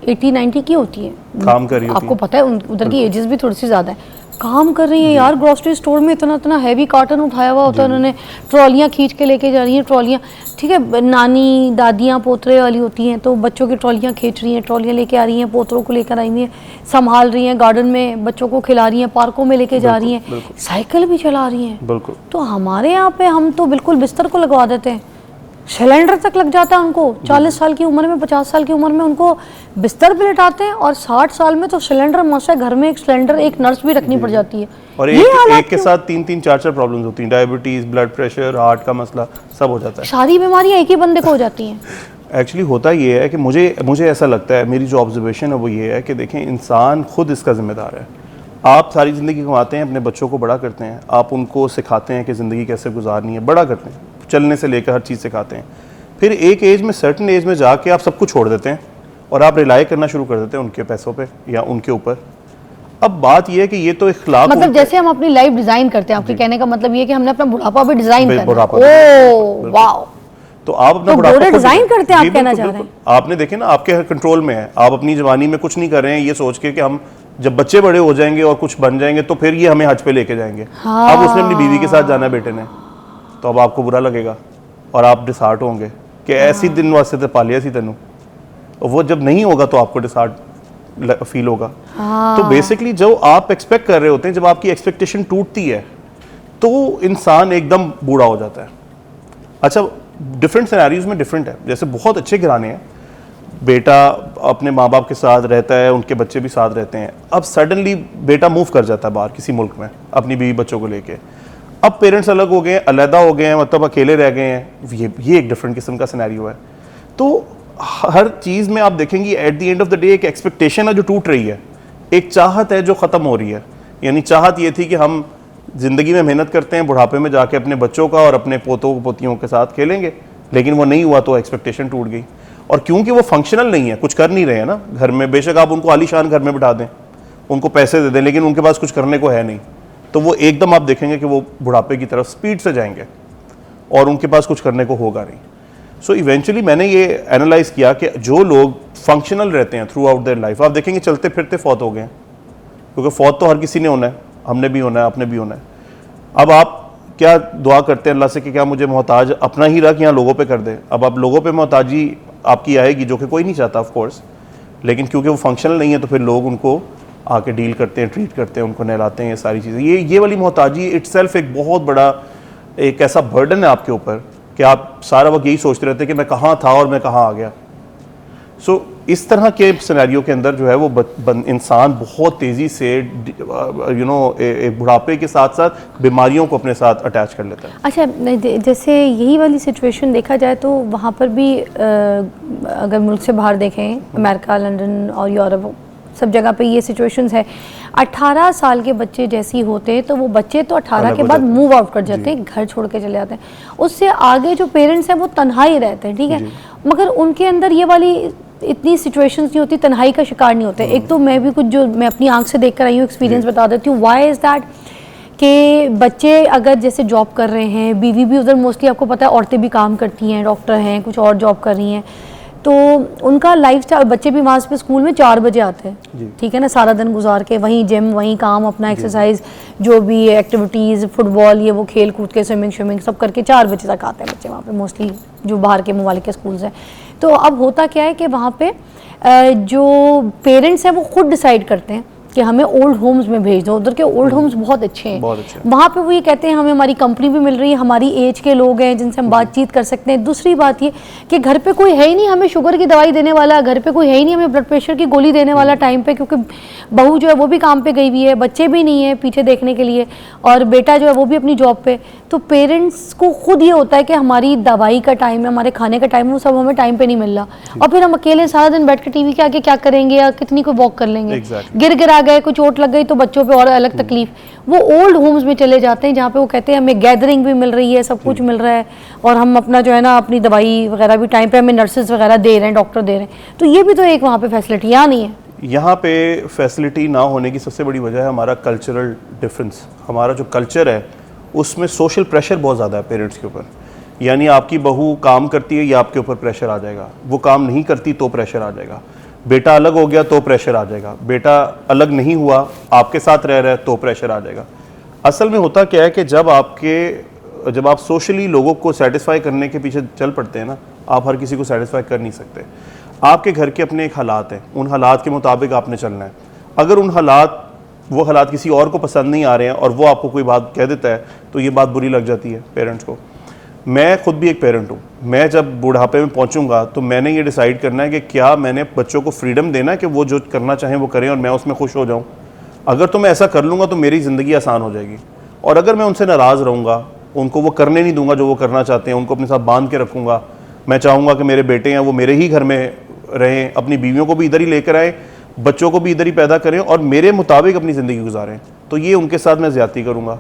S1: 80-90 की होती हैं,
S4: काम कर रही होती
S1: आपको पता है उधर की एजेस भी थोड़ी सी ज़्यादा है, काम कर रही हैं यार। ग्रोसरी स्टोर में इतना हैवी कार्टन उठाया हुआ होता है, उन्होंने ट्रॉलियाँ खींच के लेके जा रही हैं, ट्रॉलियाँ, ठीक है, नानी दादियाँ पोतरे वाली होती हैं तो बच्चों की ट्रॉलियाँ खींच रही हैं, ट्रॉलियाँ लेके आ रही हैं, पोतरों को लेकर आई हैं, संभाल रही हैं, गार्डन में बच्चों को खिला रही हैं, पार्कों में लेके जा रही हैं, साइकिल भी चला रही हैं।
S4: बिल्कुल।
S1: तो हमारे यहाँ पे हम तो बिल्कुल बिस्तर को लगवा देते हैं, सिलेंडर तक लग जाता है उनको, 40 साल की उम्र में, 50 साल की उम्र में उनको बिस्तर पे लेटाते हैं, और 60 साल में तो सिलेंडर मस्त है, घर में एक सिलेंडर, एक नर्स भी रखनी पड़ जाती है।
S4: और एक के साथ 3-3, 4-4 प्रॉब्लम्स होती हैं, डायबिटीज, ब्लड प्रेशर, हार्ट का मसला, सब हो जाता है।
S1: सारी बीमारियां एक ही बंदे को हो जाती हैं।
S4: एक्चुअली होता ये है कि मुझे ऐसा लगता है, मेरी जो ऑब्जर्वेशन है वो ये है कि देखें, इंसान खुद इसका जिम्मेदार है। आप सारी ज़िंदगी कमाते हैं, अपने बच्चों को बड़ा करते हैं, आप उनको सिखाते हैं कि ज़िंदगी कैसे गुजारनी है, बड़ा करते हैं, चलने से लेकर हर चीज़ सिखाते हैं। फिर एक एज में, सर्टन एज में जाके आप सब कुछ छोड़ देते हैं और आप रिलाई करना शुरू कर देते हैं उनके पैसों पे या उनके ऊपर। अब बात यह है कि ये तो इख्लाक,
S1: मतलब जैसे हम अपनी लाइफ डिजाइन करते हैं, आपके कहने का मतलब ये है कि हमने अपना बुढ़ापा भी डिजाइन करना है।
S4: बुढ़ापा,
S1: ओह वाओ,
S4: तो आप अपना
S1: तो
S4: बुढ़ापा
S1: बुढ़े डिजाइन करते हैं, आप कहना चाह रहे हैं।
S4: आपने देखे ना, आपके कंट्रोल में है, आप अपनी जवानी में कुछ नहीं कर रहे हैं ये सोच के कि हम जब बच्चे बड़े हो जाएंगे और कुछ बन जाएंगे तो फिर ये हमें हज पे लेके जाएंगे। अब उसने अपनी बीवी के साथ जाना है बेटे ने, तो अब आपको बुरा लगेगा और आप डिसहार्ट होंगे कि ऐसी दिन वास्ते तो पालिया सी तेनू, और वो जब नहीं होगा तो आपको डिसहार्ट फील होगा। तो बेसिकली जो आप एक्सपेक्ट कर रहे होते हैं, जब आपकी एक्सपेक्टेशन टूटती है तो इंसान एकदम बूढ़ा हो जाता है। अच्छा, डिफरेंट सिनेरियोज में डिफरेंट है। जैसे बहुत अच्छे घराने हैं, बेटा अपने माँ बाप के साथ रहता है, उनके बच्चे भी साथ रहते हैं। अब सडनली बेटा मूव कर जाता है बाहर किसी मुल्क में अपनी बीवी बच्चों को लेके, अब पेरेंट्स अलग हो गए हैं, अलहदा हो गए हैं, मतलब अकेले रह गए हैं। ये एक डिफरेंट किस्म का सिनेरियो है। तो हर चीज़ में आप देखेंगे at the end of the day एक एक्सपेक्टेशन है जो टूट रही है, एक चाहत है जो ख़त्म हो रही है। यानी चाहत ये थी कि हम ज़िंदगी में मेहनत करते हैं, बुढ़ापे में जाके अपने बच्चों का और अपने पोतों पोतियों के साथ खेलेंगे, लेकिन वो नहीं हुआ तो एक्सपेक्टेशन टूट गई। और क्योंकि वो फंक्शनल नहीं है, कुछ कर नहीं रहे हैं ना घर में, बेशक आप उनको आलीशान घर में बिठा दें, उनको पैसे दे दें, लेकिन उनके पास कुछ करने को है नहीं, तो वो एकदम आप देखेंगे कि वो बुढ़ापे की तरफ स्पीड से जाएंगे और उनके पास कुछ करने को होगा नहीं। सो इवेंचुअली मैंने ये एनालाइज किया कि जो लोग फंक्शनल रहते हैं थ्रू आउट देयर लाइफ, आप देखेंगे चलते फिरते फौत हो गए हैं, क्योंकि फौत तो हर किसी ने होना है, हमने भी होना है, आपने भी होना है। अब आप क्या दुआ करते हैं अल्लाह से कि क्या मुझे मोहताज अपना ही रख या लोगों पे कर दे। अब आप लोगों पे मोहताजी आपकी आएगी, जो कि कोई नहीं चाहता ऑफ कोर्स, लेकिन क्योंकि वो फंक्शनल नहीं है तो फिर लोग उनको आके डील करते हैं, ट्रीट करते हैं, उनको नहलाते हैं, ये सारी चीज़ें। ये वाली मोहताजी इट्सेल्फ एक बहुत बड़ा एक ऐसा बर्डन है आपके ऊपर कि आप सारा वक्त यही सोचते रहते हैं कि मैं कहाँ था और मैं कहाँ आ गया। सो इस तरह के सिनेरियो के अंदर जो है वो इंसान बहुत तेज़ी से एक बुढ़ापे के साथ साथ बीमारियों को अपने साथ अटैच कर लेता है।
S1: अच्छा, जैसे यही वाली सिचुएशन देखा जाए तो वहाँ पर भी अगर मुल्क से बाहर देखें, अमेरिका, लंदन और यूरोप, सब जगह पे ये सिचुएशंस है। 18 साल के बच्चे जैसे ही होते हैं तो वो बच्चे तो 18 के बाद मूव आउट कर जाते हैं, घर छोड़ के चले जाते हैं। उससे आगे जो पेरेंट्स हैं वो तन्हाई रहते हैं, ठीक है, मगर उनके अंदर ये वाली इतनी सिचुएशंस नहीं होती, तन्हाई का शिकार नहीं होते। एक तो मैं भी कुछ जो मैं अपनी आंख से देख कर आई हूँ एक्सपीरियंस बता देती हूँ। व्हाई इज़ दैट कि बच्चे अगर जैसे जॉब कर रहे हैं, बीवी भी उधर मोस्टली आपको पता है औरतें भी काम करती हैं, डॉक्टर हैं, कुछ और जॉब कर रही हैं, तो उनका लाइफस्टाइल, बच्चे भी वहाँ पे स्कूल में 4 बजे आते हैं, ठीक है ना, सारा दिन गुजार के वहीं जिम, वहीं काम, अपना एक्सरसाइज, जो भी एक्टिविटीज़, फुटबॉल, ये वो खेल कूद के, स्विमिंग सब करके 4 बजे तक आते हैं बच्चे वहाँ पे, मोस्टली जो बाहर के ममालिक के स्कूल्स हैं। तो अब होता क्या है कि वहाँ पे जो पेरेंट्स हैं वो खुद डिसाइड करते हैं कि हमें ओल्ड होम्स में भेज दो। उधर के ओल्ड होम्स बहुत अच्छे हैं, वहाँ पे वो ये कहते हैं हमें हमारी कंपनी भी मिल रही है, हमारी एज के लोग हैं जिनसे हम बातचीत कर सकते हैं। दूसरी बात ये कि घर पे कोई है ही नहीं हमें शुगर की दवाई देने वाला, घर पे कोई है ही नहीं हमें ब्लड प्रेशर की गोली देने वाला टाइम पे, क्योंकि बहू जो है वो भी काम पे गई हुई है, बच्चे भी नहीं है पीछे देखने के लिए, और बेटा जो है वो भी अपनी जॉब पे। तो पेरेंट्स को खुद ये होता है कि हमारी दवाई का टाइम है, हमारे खाने का टाइम है, वो सब हमें टाइम पे नहीं मिल रहा, और फिर हम अकेले सारा दिन बैठ के टीवी के आगे क्या करेंगे, या कितनी कोई वॉक कर लेंगे, गिर गिरा गए, कोई चोट लग गई तो बच्चों पे और अलग तकलीफ। वो ओल्ड होम्स में चले जाते हैं जहाँ पे वो कहते हैं हमें गैदरिंग भी मिल रही है, सब कुछ मिल रहा है, और हम अपना जो है ना अपनी दवाई वगैरह भी टाइम पे हमें नर्सेज वगैरह दे रहे हैं, डॉक्टर दे रहे हैं। तो ये भी तो एक वहाँ पे फैसिलिटी यहाँ नहीं है।
S4: यहाँ पे फैसिलिटी ना होने की सबसे बड़ी वजह है हमारा कल्चरल डिफरेंस। हमारा जो कल्चर है उसमें सोशल प्रेशर बहुत ज़्यादा है पेरेंट्स के ऊपर, यानी आपकी बहू काम करती है या आपके ऊपर प्रेशर आ जाएगा, वो काम नहीं करती तो प्रेशर आ जाएगा, बेटा अलग हो गया तो प्रेशर आ जाएगा, बेटा अलग नहीं हुआ आपके साथ रह रहा है तो प्रेशर आ जाएगा। असल में होता क्या है कि जब आप सोशली लोगों को सेटिस्फाई करने के पीछे चल पड़ते हैं ना, आप हर किसी को सेटिस्फाई कर नहीं सकते। आपके घर के अपने एक हालात हैं, उन हालात के मुताबिक आपने चलना है। अगर वो हालात किसी और को पसंद नहीं आ रहे हैं और वो आपको कोई बात कह देता है तो ये बात बुरी लग जाती है पेरेंट्स को। मैं खुद भी एक पेरेंट हूँ, मैं जब बुढ़ापे में पहुँचूंगा तो मैंने ये डिसाइड करना है कि क्या मैंने बच्चों को फ्रीडम देना है कि वो जो करना चाहें वो करें और मैं उसमें खुश हो जाऊँ। अगर तो मैं ऐसा कर लूँगा तो मेरी ज़िंदगी आसान हो जाएगी, और अगर मैं उनसे नाराज़ रहूँगा, उनको वो करने नहीं दूंगा जो वो करना चाहते हैं, उनको अपने साथ बांध के रखूँगा, मैं चाहूँगा कि मेरे बेटे हैं वो मेरे ही घर में रहें, अपनी बीवियों को भी इधर ही लेकर आएँ, बच्चों को भी इधर ही पैदा करें और मेरे मुताबिक अपनी ज़िंदगी गुजारें, तो ये उनके साथ मैं ज़्यादती करूँगा।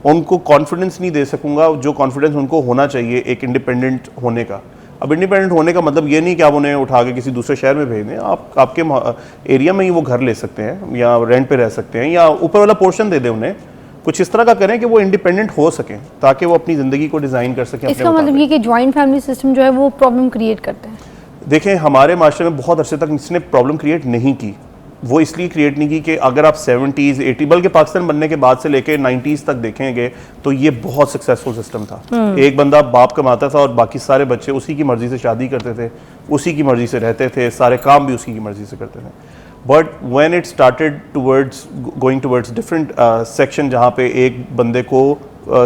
S4: उनको कॉन्फिडेंस नहीं दे सकूँगा जो कॉन्फिडेंस उनको होना चाहिए एक इंडिपेंडेंट होने का। अब इंडिपेंडेंट होने का मतलब ये नहीं कि आप उन्हें उठा के किसी दूसरे शहर में भेज दें, आप आपके एरिया में ही वो घर ले सकते हैं या रेंट पे रह सकते हैं, या ऊपर वाला पोर्शन दे दें उन्हें, कुछ इस तरह का करें कि वो इंडिपेंडेंट हो सकें ताकि वो अपनी ज़िंदगी को डिज़ाइन कर सकें।
S1: इसका मतलब ये कि जॉइंट फैमिली सिस्टम जो है वो प्रॉब्लम क्रिएट करते हैं।
S4: देखें, हमारे माशरे में बहुत अरसे तक इसने प्रॉब्लम क्रिएट नहीं की। वो इसलिए क्रिएट नहीं की कि अगर आप 70s 80 बल्कि पाकिस्तान बनने के बाद से लेके 90s तक देखेंगे तो ये बहुत सक्सेसफुल सिस्टम था। एक बंदा बाप कमाता था और बाकी सारे बच्चे उसी की मर्जी से शादी करते थे, उसी की मर्जी से रहते थे, सारे काम भी उसी की मर्जी से करते थे। But when it started going towards different section जहाँ पे एक बंदे को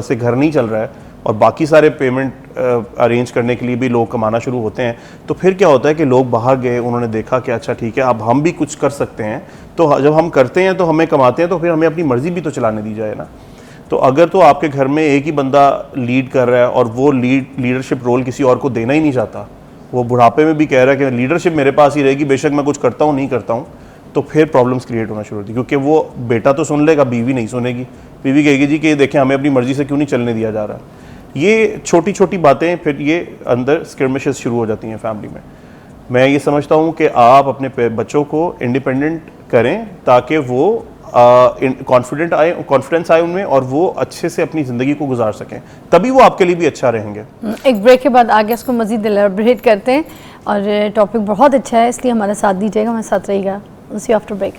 S4: से घर नहीं चल रहा है और बाकी सारे पेमेंट अरेंज करने के लिए भी लोग कमाना शुरू होते हैं, तो फिर क्या होता है कि लोग बाहर गए, उन्होंने देखा कि अच्छा ठीक है अब हम भी कुछ कर सकते हैं, तो जब हम करते हैं तो हमें कमाते हैं तो फिर हमें अपनी मर्जी भी तो चलाने दी जाए ना। तो अगर तो आपके घर में एक ही बंदा लीड कर रहा है और वो लीडरशिप रोल किसी और को देना ही नहीं चाहता, वो बुढ़ापे में भी कह रहा है कि लीडरशिप मेरे पास ही रहेगी, बेशक मैं कुछ करता हूँ नहीं करता हूँ, तो फिर प्रॉब्लम्स क्रिएट होना शुरू होती, क्योंकि वो बेटा तो सुन लेगा, बीवी नहीं सुनेगी। बीवी कहेगी जी कि देखें हमें अपनी मर्जी से क्यों नहीं चलने दिया जा रहा। ये छोटी छोटी बातें फिर ये अंदर स्किर्मिशेस शुरू हो जाती हैं फैमिली में। मैं ये समझता हूँ कि आप अपने बच्चों को इंडिपेंडेंट करें ताकि वो कॉन्फिडेंस आए उनमें और वो अच्छे से अपनी ज़िंदगी को गुजार सकें, तभी वो आपके लिए भी अच्छा रहेंगे।
S1: एक ब्रेक के बाद आगे इसको मज़ीद एलैबोरेट करते हैं, और टॉपिक बहुत अच्छा है इसलिए हमारे साथ दीजिएगा, हमारे साथ रहिएगा। उसी आफ्टर ब्रेक।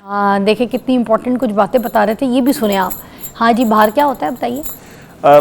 S1: हाँ, देखिए कितनी इंपॉर्टेंट कुछ बातें बता रहे थे, ये भी सुने आप। हाँ जी, बाहर क्या होता है बताइए।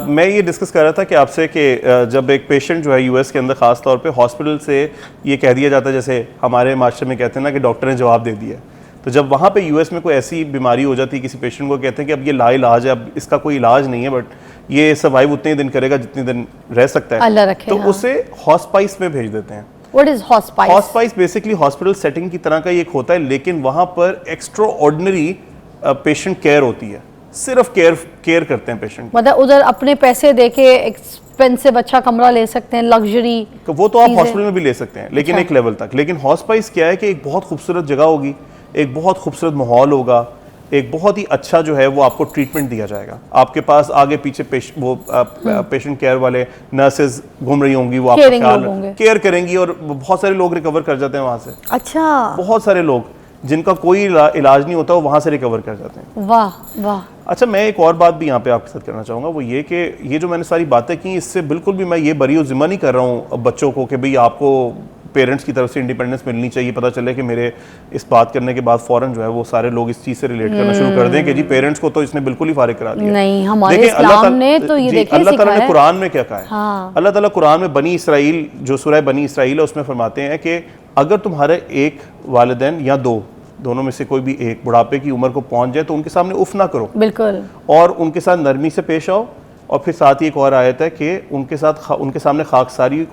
S4: मैं ये डिस्कस कर रहा था कि आपसे कि जब एक पेशेंट जो है यूएस के अंदर ख़ास तौर पे हॉस्पिटल से ये कह दिया जाता है, जैसे हमारे माशरे में कहते हैं ना कि डॉक्टर ने जवाब दे दिया, तो जब वहाँ पे यूएस में कोई ऐसी बीमारी हो जाती है किसी पेशेंट को, कहते हैं कि अब ये लाइलाज है, अब इसका कोई इलाज नहीं है, बट ये सर्वाइव उतने ही दिन करेगा जितने दिन रह सकता है,
S1: अल्लाह रखे।
S4: तो
S1: हाँ।
S4: उसे हॉस्पाइस में भेज देते हैं।
S1: What is hospice?
S4: Hospice basically hospital setting की तरह का एक होता है, लेकिन वहाँ पर एक्स्ट्रा ऑर्डिनरी पेशेंट केयर होती है, सिर्फ केयर करते हैं पेशेंट।
S1: मतलब उधर अपने पैसे देके एक्सपेंसिव अच्छा कमरा ले सकते हैं, लग्जरी,
S4: वो तो आप हॉस्पिटल में भी ले सकते हैं लेकिन एक लेवल तक। लेकिन हॉस्पाइस क्या है कि एक बहुत खूबसूरत जगह होगी, एक बहुत खूबसूरत माहौल होगा, एक बहुत ही अच्छा जो है वो आपको ट्रीटमेंट दिया जाएगा, आपके पास आगे पीछे पेशेंट केयर वाले नर्सेज घूम रही होंगी, वो आपका केयर करेंगी और बहुत सारे लोग रिकवर कर जाते हैं वहाँ से।
S1: अच्छा,
S4: बहुत सारे लोग, जिनका कोई इलाज नहीं होता वो वहाँ से रिकवर कर जाते हैं।
S1: वाह वाह।
S4: अच्छा, मैं एक और बात भी यहाँ पे आपके साथ करना चाहूँगा, वो ये कि ये जो मैंने सारी बातें की, इससे बिल्कुल भी मैं ये बरी ज़िम्मा नहीं कर रहा हूँ बच्चों को कि भाई आपको पेरेंट्स की तरफ से इंडिपेंडेंस मिलनी चाहिए। पता चले कि मेरे इस बात करने के बाद फ़ौरन जो है वो सारे लोग इस चीज़ से रिलेट करना शुरू कर दें कि जी पेरेंट्स को तो इसने बिल्कुल ही फारिग करा दिया।
S1: नहीं, हमारे इस्लाम ने तो ये देखिए
S4: अल्लाह ताला ने
S1: सिखाया।
S4: कुरान में क्या कहा है?
S1: हाँ।
S4: अल्लाह ताला कुरान में बनी इसराइल, जो सूरह बनी इसराइल है, उसमें फरमाते हैं कि अगर तुम्हारे एक वालिदैन या दोनों में से कोई भी एक बुढ़ापे की उम्र को पहुंच जाए तो उनके सामने उफ ना करो,
S1: बिल्कुल,
S4: और उनके साथ नरमी से पेश आओ। और फिर साथ ही एक और आयत है कि उनके सामने खाकसारी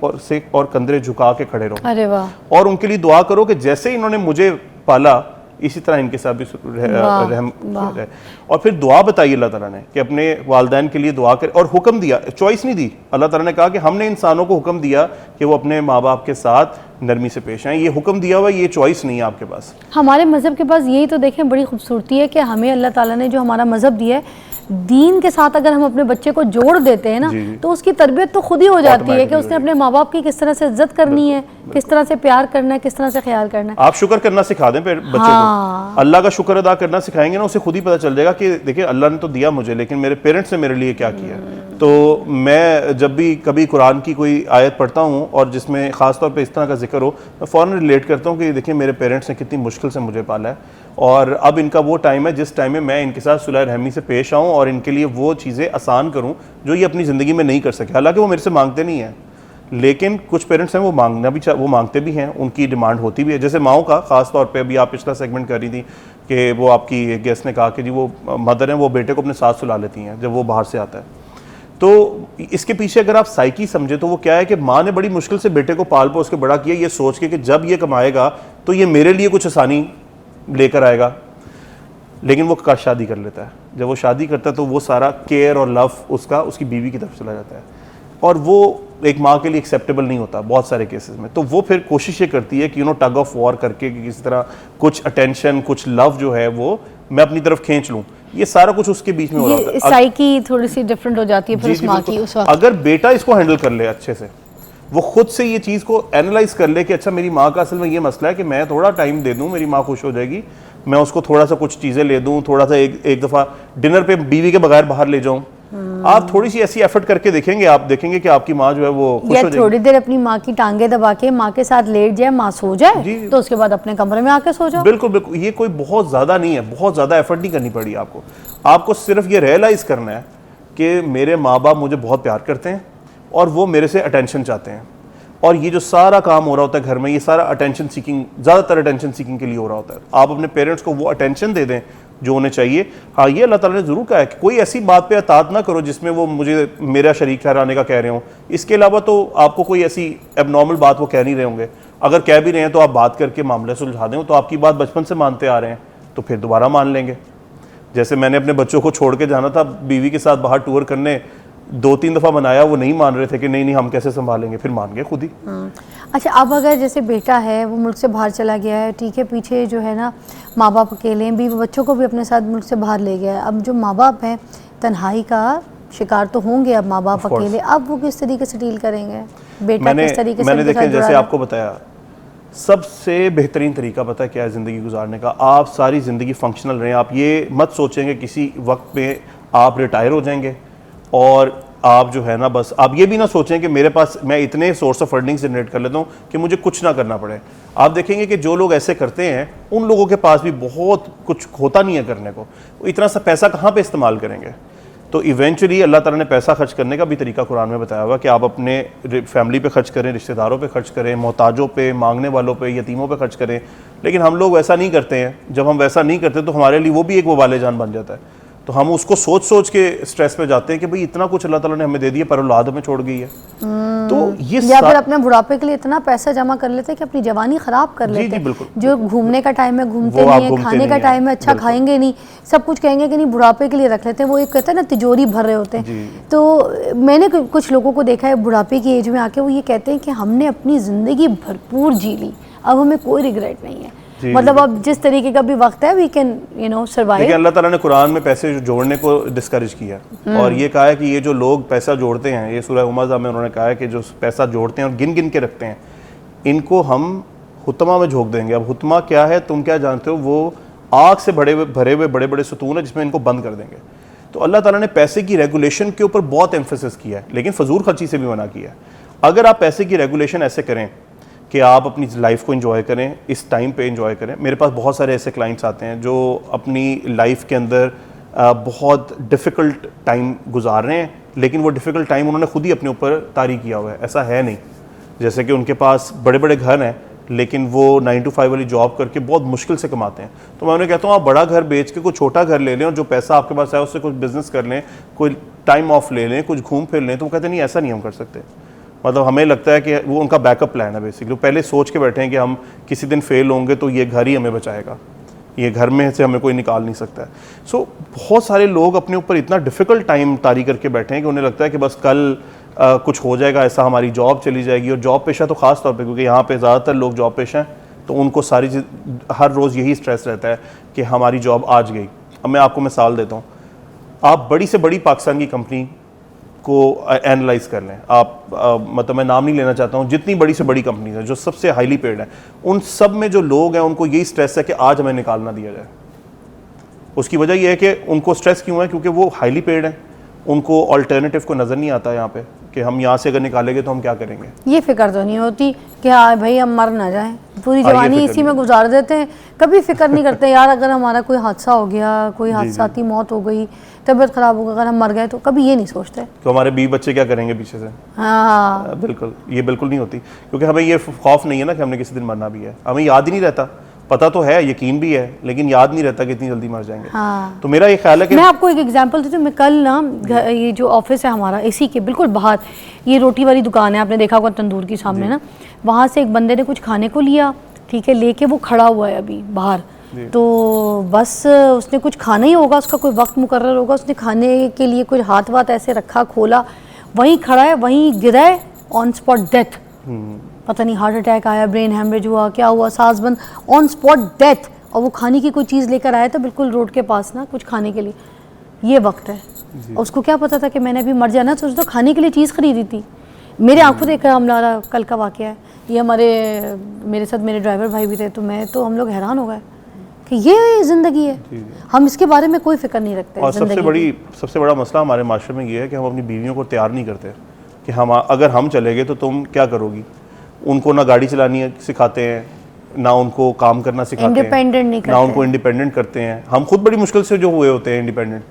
S4: और कंधे झुका के खड़े रहो।
S1: अरे वाह।
S4: और उनके लिए दुआ करो कि जैसे इन्होंने मुझे पाला इसी तरह इनके साथ भी रहम किया जाए। और फिर दुआ बताई अल्लाह ताला ने कि अपने वालिदैन के लिए दुआ करें, और हुक्म दिया, चॉइस नहीं दी। अल्लाह ताला ने कहा कि हमने इंसानों को हुक्म दिया कि वो अपने माँ बाप के साथ नरमी से पेश आएँ। ये हुक्म दिया हुआ, ये चॉइस नहीं है आपके पास।
S1: हमारे मज़हब के पास यही तो देखें बड़ी खूबसूरती है कि हमें अल्लाह ताला ने जो हमारा मज़हब दिया है, दीन के साथ अगर हम अपने बच्चे को जोड़ देते हैं ना, तो उसकी तरबियत तो खुद ही हो जाती है कि उसने अपने माँ बाप की किस तरह से इज्जत करनी है, किस तरह से प्यार करना है, किस तरह से ख्याल करना है।
S4: आप शुक्र करना सिखा दें फिर बच्चे को, अल्लाह का शुक्र अदा करना सिखाएंगे ना, उसे खुद ही पता चल जाएगा कि देखिए अल्लाह ने तो दिया मुझे, लेकिन मेरे पेरेंट्स ने मेरे लिए क्या किया। तो मैं जब भी कभी कुरान की कोई आयत पढ़ता हूँ और जिसमें ख़ास तौर पे इस तरह का जिक्र हो, मैं फ़ौरन रिलेट करता हूँ कि देखिए मेरे पेरेंट्स ने कितनी मुश्किल से मुझे पाला है, और अब इनका वो टाइम है जिस टाइम में मैं इनके साथ सुलह रहमी से पेश आऊँ और इनके लिए वो चीज़ें आसान करूँ जो ये अपनी ज़िंदगी में नहीं कर सके। हालांकि वो मेरे से मांगते नहीं हैं, लेकिन कुछ पेरेंट्स हैं वो मांगते भी हैं, उनकी डिमांड होती भी है। जैसे माओं का ख़ास तौर पे, अभी आप पिछला सेगमेंट कर रही थी कि वो आपकी गेस्ट ने कहा कि जी वो मदर हैं, वो बेटे को अपने साथ सुला लेती हैं जब वो बाहर से आता है। तो इसके पीछे अगर आप साइकी समझे तो वो क्या है कि माँ ने बड़ी मुश्किल से बेटे को पाल पोस के बड़ा किया, ये सोच के कि जब ये कमाएगा तो ये मेरे लिए कुछ आसानी लेकर आएगा। लेकिन वो शादी कर लेता है, जब वो शादी करता है तो वो सारा केयर और लव उसकी बीवी की तरफ चला जाता है, और वो एक माँ के लिए एक्सेप्टेबल नहीं होता बहुत सारे केसेस में। तो वो फिर कोशिश ये करती है कि टग ऑफ वॉर करके कि किसी तरह कुछ अटेंशन, कुछ लव जो है वो मैं अपनी तरफ खींच लूँ। ये सारा कुछ उसके बीच में हो रहा होता है।
S1: साइकी थोड़ी सी डिफरेंट हो जाती है फिर उस माँ की उस वक्त।
S4: अगर बेटा इसको हैंडल कर ले अच्छे से, वो खुद से ये चीज़ को एनालाइज कर ले कि अच्छा मेरी माँ का असल में ये मसला है कि मैं थोड़ा टाइम दे दूँ, मेरी माँ खुश हो जाएगी, मैं उसको थोड़ा सा कुछ चीज़ें ले दूँ, थोड़ा सा एक दफ़ा डिनर पे बीवी के बगैर बाहर ले जाऊँ। आप थोड़ी सी ऐसी एफर्ट करके देखेंगे, आप देखेंगे कि आपकी माँ जो है वो खुश हो जाएगी।
S1: थोड़ी देर अपनी माँ की टांगे दबा के माँ के साथ लेट जाए, माँ सो जाए, तो उसके बाद अपने कमरे में आके सो जाओ।
S4: बिल्कुल बिल्कुल, ये कोई बहुत ज़्यादा नहीं है, बहुत ज़्यादा एफर्ट नहीं करनी पड़ी आपको सिर्फ ये रियलाइज़ करना है कि मेरे माँ बाप मुझे बहुत प्यार करते हैं और वो मेरे से अटेंशन चाहते हैं। और ये जो सारा काम हो रहा होता है घर में, ये सारा अटेंशन सीकिंग, ज़्यादातर अटेंशन सीकिंग के लिए हो रहा होता है। आप अपने पेरेंट्स को वो अटेंशन दे दें जो उन्हें चाहिए। हाँ, ये अल्लाह ताला ने ज़रूर कहा है कि कोई ऐसी बात पे अतात ना करो जिसमें वो मुझे मेरा शरीक ठहराने का कह रहे हों। इसके अलावा तो आपको कोई ऐसी एबनॉर्मल बात वो कह नहीं रहे होंगे। अगर कह भी रहे हैं तो आप बात करके मामले सुलझा दें। तो आपकी बात बचपन से मानते आ रहे हैं तो फिर दोबारा मान लेंगे। जैसे मैंने अपने बच्चों को छोड़ के जाना था बीवी के साथ बाहर टूर करने, 2-3 दफ़ा मनाया, वो नहीं मान रहे थे कि नहीं हम कैसे संभालेंगे, फिर मान गए खुद ही।
S1: अच्छा, अब अगर जैसे बेटा है वो मुल्क से बाहर चला गया है, ठीक है, पीछे जो है ना माँ बाप अकेले हैं, भी बच्चों को भी अपने साथ मुल्क से बाहर ले गया है। अब जो माँ बाप हैं तन्हाई का शिकार तो होंगे, अब माँ बाप अकेले, अब वो किस तरीके से डील करेंगे? बेटा किस तरीके से?
S4: मैंने देखिए जैसे आपको बताया, सबसे बेहतरीन तरीका पता है क्या है ज़िंदगी गुजारने का? आप सारी ज़िंदगी फंक्शनल रहें। आप ये मत सोचेंगे किसी वक्त पे आप रिटायर हो जाएंगे और आप जो है ना बस आप ये भी ना सोचें कि मेरे पास मैं इतने सोर्स ऑफ फंडिंग जनरेट कर लेता हूँ कि मुझे कुछ ना करना पड़े। आप देखेंगे कि जो लोग ऐसे करते हैं उन लोगों के पास भी बहुत कुछ होता नहीं है करने को, इतना सा पैसा कहाँ पे इस्तेमाल करेंगे? तो इवेंचुअली अल्लाह ताला ने पैसा खर्च करने का भी तरीका कुरान में बताया हुआ कि आप अपने फैमिली पे खर्च करें, रिश्तेदारों पे खर्च करें, मोहताजों पे, मांगने वालों पे, यतीमों पे खर्च करें। लेकिन हम लोग वैसा नहीं करते हैं। जब हम वैसा नहीं करते तो हमारे लिए वो भी एक वबाले जान बन जाता है। तो हम उसको सोच सोच के स्ट्रेस पे जाते हैं कि भाई इतना कुछ अल्लाह ताला ने हमें दे दिया पर औलाद हमें छोड़ गई है। तो ये
S1: या फिर अपने बुढ़ापे के लिए इतना पैसा जमा कर लेते हैं कि अपनी जवानी खराब कर लेते हैं।
S4: बिल्कुल।
S1: जो घूमने का टाइम है घूमते नहीं है, खाने का टाइम है अच्छा खाएंगे नहीं, सब कुछ कहेंगे कि नहीं, बुढ़ापे के लिए रख लेते हैं। वो एक कहते हैं ना तिजोरी भर रहे होते हैं। तो मैंने कुछ लोगों को देखा है बुढ़ापे की एज में आके, वो ये कहते हैं कि हमने अपनी ज़िंदगी भरपूर जी ली, अब हमें कोई रिग्रेट नहीं है। मतलब अब जिस तरीके का भी वक्त है वी कैन सर्वाइव।
S4: देखिए अल्लाह ताला ने कुरान में पैसे जोड़ने को डिस्करेज किया और ये कहा है कि ये जो लोग पैसा जोड़ते हैं, ये सूरह हुमज़ा में उन्होंने कहा है कि जो पैसा जोड़ते हैं और गिन गिन के रखते हैं, इनको हम हुतमा में झोंक देंगे। अब हुतमा क्या है, तुम क्या जानते हो, वो आग से भरे हुए बड़े बड़े सतून है जिसमें इनको बंद कर देंगे। तो अल्लाह ताला ने पैसे की रेगुलेशन के ऊपर बहुत एम्फेसिस किया है, लेकिन फजूल खर्ची से भी मना किया है। अगर आप पैसे की रेगुलेशन ऐसे करें कि आप अपनी लाइफ को एंजॉय करें, इस टाइम पे एंजॉय करें। मेरे पास बहुत सारे ऐसे क्लाइंट्स आते हैं जो अपनी लाइफ के अंदर बहुत डिफ़िकल्ट टाइम गुजार रहे हैं, लेकिन वो डिफ़िकल्ट टाइम उन्होंने खुद ही अपने ऊपर तारी किया हुआ है। ऐसा है नहीं, जैसे कि उनके पास बड़े बड़े घर हैं लेकिन वो 9 to 5 वाली जॉब करके बहुत मुश्किल से कमाते हैं। तो मैं उन्हें कहता हूँ आप बड़ा घर बेच के कोई छोटा घर ले लें और जो पैसा आपके पास है उससे कुछ बिजनेस कर लें, कोई टाइम ऑफ ले लें, कुछ घूम फिर लें। तो वो कहते नहीं, ऐसा नहीं हम कर सकते। मतलब हमें लगता है कि वो उनका बैकअप प्लान है बेसिकली। पहले सोच के बैठे हैं कि हम किसी दिन फेल होंगे तो ये घर ही हमें बचाएगा, ये घर में से हमें कोई निकाल नहीं सकता है। सो बहुत सारे लोग अपने ऊपर इतना डिफ़िकल्ट टाइम तारी करके बैठे हैं कि उन्हें लगता है कि बस कल कुछ हो जाएगा, ऐसा हमारी जॉब चली जाएगी। और जॉब पेशा तो ख़ास तौर पे, क्योंकि यहाँ पे ज़्यादातर लोग जॉब पेशा हैं, तो उनको सारी चीज़ हर रोज़ यही स्ट्रेस रहता है कि हमारी जॉब आज गई। अब मैं आपको मिसाल देता हूँ, आप बड़ी से बड़ी पाकिस्तान की कंपनी को एनालाइज कर लें आप, मतलब मैं नाम नहीं लेना चाहता हूँ, जितनी बड़ी से बड़ी कंपनीज हैं जो सबसे हाईली पेड हैं, उन सब में जो लोग हैं उनको यही स्ट्रेस है कि आज हमें निकाल ना दिया जाए। उसकी वजह यह है कि उनको स्ट्रेस क्यों है, क्योंकि वो हाईली पेड हैं, उनको ऑल्टरनेटिव को नज़र नहीं आता यहाँ पे कि हम यहाँ से अगर निकालेंगे तो हम क्या करेंगे।
S1: ये फिक्र तो नहीं होती कि हाँ भाई हम मर ना जाएं, पूरी जवानी इसी में गुजार देते हैं, कभी फिक्र नहीं करते यार अगर हमारा कोई हादसा हो गया, कोई हादसाती मौत हो गई, तबीयत ख़राब हो गई, अगर हम मर गए तो कभी ये नहीं सोचते
S4: कि हमारे 20 बच्चे क्या करेंगे पीछे से।
S1: हाँ
S4: बिल्कुल, ये बिल्कुल नहीं होती, क्योंकि हमें ये खौफ नहीं है ना कि हमने किसी दिन मरना भी है। हमें याद ही नहीं रहता, पता तो है, यकीन भी है, लेकिन याद नहीं रहता कि इतनी जल्दी मर जाएंगे।
S1: हाँ।
S4: तो मेरा ये ख्याल है कि
S1: मैं आपको एक एग्जांपल देती हूँ। मैं कल ना ये जो ऑफिस है हमारा इसी के बिल्कुल बाहर, ये रोटी वाली दुकान है, आपने देखा होगा तंदूर के सामने ना, वहाँ से एक बंदे ने कुछ खाने को लिया, ठीक है, लेके वो खड़ा हुआ है अभी बाहर। तो बस उसने कुछ खाना ही होगा, उसका कोई वक्त मुकर्रर होगा, उसने खाने के लिए कुछ हाथ वाथ ऐसे रखा, खोला, वहीं खड़ा है, वहीं गिरा है, ऑन स्पॉट डेथ। पता नहीं हार्ट अटैक आया, ब्रेन हैमरेज हुआ, क्या हुआ, सांस बंद, ऑन स्पॉट डेथ। और वो खाने की कोई चीज़ लेकर आया था बिल्कुल रोड के पास ना, कुछ खाने के लिए। ये वक्त है, उसको क्या पता था कि मैंने अभी मर जाना, तो उसने खाने के लिए चीज़ खरीदी थी। मेरे आंखों देख कर हमारा कल का वाक़या है ये, मेरे साथ मेरे ड्राइवर भाई भी थे, तो हम लोग हैरान हो गए कि ये ज़िंदगी है, हम इसके बारे में कोई फिक्र नहीं रखते।
S4: और सबसे बड़ा मसला हमारे माशरे में ये है कि हम अपनी बीवियों को तैयार नहीं करते कि हम अगर हम चले गए तो तुम क्या करोगी। उनको ना गाड़ी चलानी सिखाते हैं, ना उनको काम करना सिखाते हैं,
S1: इंडिपेंडेंट नहीं करते,
S4: ना उनको इंडिपेंडेंट करते हैं। हम खुद बड़ी मुश्किल से जो हुए होते हैं इंडिपेंडेंट,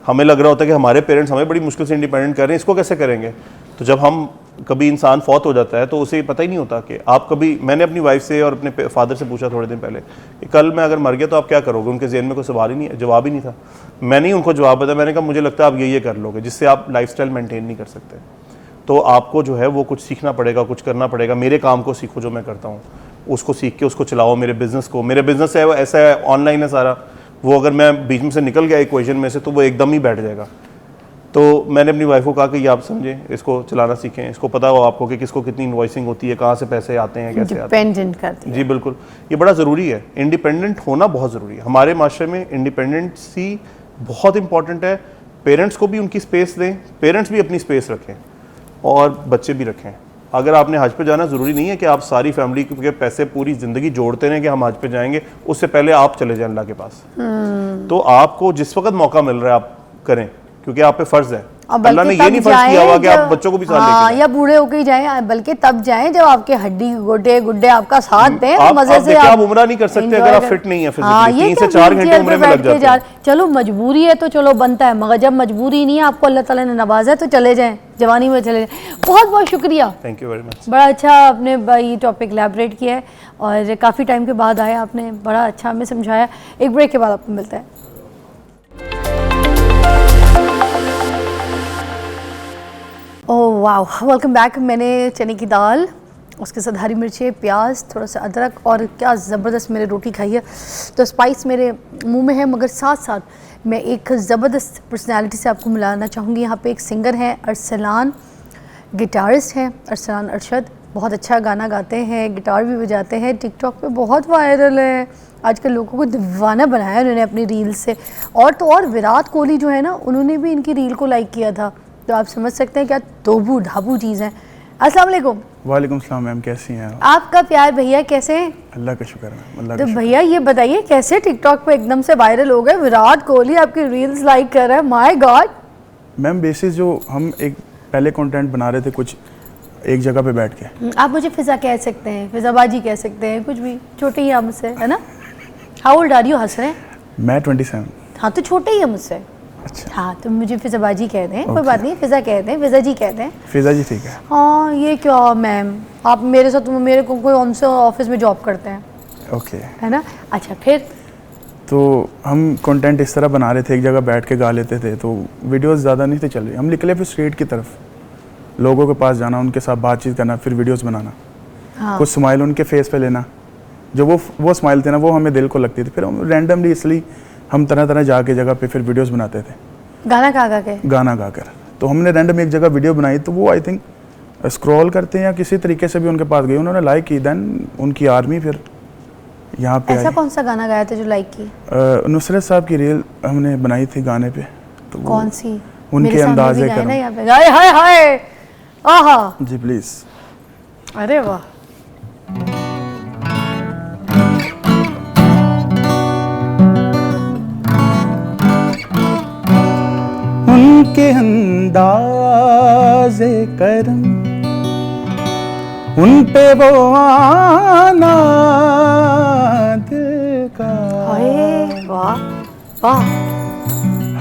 S4: हमें लग रहा होता है कि हमारे पेरेंट्स हमें बड़ी मुश्किल से इंडिपेंडेंट कर रहे हैं, इसको कैसे करेंगे। तो जब हम कभी इंसान फौत हो जाता है तो उसे पता ही नहीं होता कि आप कभी, मैंने अपनी वाइफ से और अपने फादर से पूछा थोड़े दिन पहले कि कल मैं अगर मर गया तो आप क्या करोगे। उनके ज़हन में कोई सवाल ही नहीं, जवाब ही नहीं था। मैंने ही उनको जवाब बताया, मैंने कहा मुझे लगता है आप ये कर लोगे, जिससे आप लाइफस्टाइल मेंटेन नहीं कर सकते। तो आपको जो है वो कुछ सीखना पड़ेगा, कुछ करना पड़ेगा। मेरे काम को सीखो जो मैं करता हूँ, उसको सीख के उसको चलाओ। मेरे बिज़नेस को, मेरे बिज़नेस है वो ऐसा है, ऑनलाइन है सारा, वो अगर मैं बीच में से निकल गया इक्वेशन में से तो वो एकदम ही बैठ जाएगा। तो मैंने अपनी वाइफ को कहा कि ये आप समझें, इसको चलाना सीखें, इसको पता हो आपको कि किसको कितनी इनवॉइसिंग होती है, कहाँ से पैसे आते हैं, कैसे आते हैं।
S1: डिपेंडेंट करती है।
S4: जी बिल्कुल, ये बड़ा ज़रूरी है, इंडिपेंडेंट होना बहुत ज़रूरी है। हमारे माशरे में इंडिपेंडेंसी बहुत इंपॉर्टेंट है। पेरेंट्स को भी उनकी स्पेस दें, पेरेंट्स भी अपनी स्पेस रखें और बच्चे भी रखें। अगर आपने हज पे जाना, ज़रूरी नहीं है कि आप सारी फैमिली के पैसे पूरी ज़िंदगी जोड़ते रहें कि हम हज पे जाएंगे, उससे पहले आप चले जाएं अल्लाह के पास। तो आपको जिस वक्त मौका मिल रहा है आप करें, क्योंकि आप पे फ़र्ज़ है। अल्लाह ने ये नहीं फर्ज किया हुआ कि आप बच्चों को भी साथ लेके जाएं,
S1: या बूढ़े होके ही जाएं, बल्कि तब जाएं जब आपके हड्डी गुड्डे आपका साथ दें, तो मजे से
S4: आप उम्रा नहीं कर सकते अगर आप फिट नहीं है फिजिकली। 3 से 4 घंटे उम्रे में लग जाते हैं।
S1: चलो मजबूरी है तो चलो बनता है, मगर जब मजबूरी नहीं है, आपको अल्लाह ताला ने नवाजा है, तो चले जाएं, जवानी में चले जाएं। बहुत बहुत शुक्रिया,
S4: थैंक यू वेरी मच।
S1: बड़ा अच्छा आपने ये टॉपिक इलैबोरेट किया है और काफ़ी टाइम के बाद आया आपने, बड़ा अच्छा हमें समझाया। एक ब्रेक के बाद आपको मिलता है। ओह वाह, वेलकम बैक। मैंने चने की दाल, उसके साथ हरी मिर्चें, प्याज, थोड़ा सा अदरक और क्या ज़बरदस्त मैंने रोटी खाई है। तो स्पाइस मेरे मुंह में है, मगर साथ साथ मैं एक ज़बरदस्त पर्सनालिटी से आपको मिलाना चाहूँगी। यहाँ पे एक सिंगर हैं, अरसलान, गिटारिस्ट हैं अरसलान अरशद, बहुत अच्छा गाना गाते हैं, गिटार भी बजाते हैं, टिकटॉक पे बहुत वायरल है, आजकल लोगों को दीवाना बनाया उन्होंने अपनी रील से। और तो और विराट कोहली जो है ना, उन्होंने भी इनकी रील को लाइक किया था। तो आप समझ सकते हैं क्या तोबू ढाबू चीज़ है। अस्सलाम वालेकुम।
S5: वालेकुम सलाम मैम, कैसी हैं आप?
S1: आपका प्यार भैया कैसे हैं?
S5: अल्लाह का शुक्र है, अल्लाह
S1: तो
S5: का शुक्र।
S1: भैया ये बताइए कैसे टिकटॉक पे एकदम से वायरल हो गए, विराट कोहली आपकी रील्स लाइक कर रहा है, माय गॉड।
S5: मैम बेसिस जो हम एक पहले कंटेंट बना रहे थे कुछ एक जगह पे बैठ के,
S1: आप मुझे फिजा कह सकते हैं, फिजाबाजी कह सकते हैं, कुछ भी, छोटे ही हैं मुझसे, है ना? How old are you? हंस रहे हैं?
S5: मैं 27।
S1: हाँ तो छोटे ही है मुझसे।
S5: अच्छा,
S1: हाँ तो मुझे फिजाबाजी कह दें, कोई
S5: Okay.
S1: बात नहीं, फिजा कह दें, फिजा जी कह दें।
S5: फिजा जी ठीक है।
S1: हाँ ये क्या मैम, आप मेरे साथ, मेरे को कोई उनसे ऑफिस में जॉब करते हैं,
S5: ओके,
S1: है ना? अच्छा फिर
S5: तो हम कंटेंट इस तरह बना रहे थे, एक जगह बैठ के गा लेते थे, तो वीडियोस ज़्यादा नहीं थे चल रही। हम निकले फिर स्ट्रीट की तरफ, लोगों के पास जाना, उनके साथ बातचीत करना, फिर वीडियोस बनाना,
S1: हाँ
S5: कुछ स्माइल उनके फेस पे लेना, जो वो स्माइल थे ना वो हमें दिल को लगती थी। फिर हम रैंडमली इसलिए हम तरह तरह जाके जगह पे फिर वीडियोस बनाते थे,
S1: गाना गा के।
S5: गाना गाकर। तो हमने रैंडम एक जगह वीडियो बनाई, तो वो आई थिंक स्क्रॉल करते हैं या किसी तरीके से भी उनके पास गई, उन्होंने लाइक की, देन उनकी आर्मी फिर यहाँ पे
S1: ऐसा
S5: आई।
S1: कौन सा गाना गाया था जो लाइक की?
S5: नुसरत साहब की रील हमने बनाई थी गाने पे, तो वो
S1: कौन सी?
S5: उनके
S1: मेरे सामने भी
S5: अंदाजे
S1: गाए ना
S5: करम।
S1: यहाँ पे, हाय हाय हाय, आहा,
S5: जी प्लीज।
S1: अरे वाह।
S5: उनके अंदाजे करम, उन पे वो आना दिल का,
S1: हाय वाह वाह।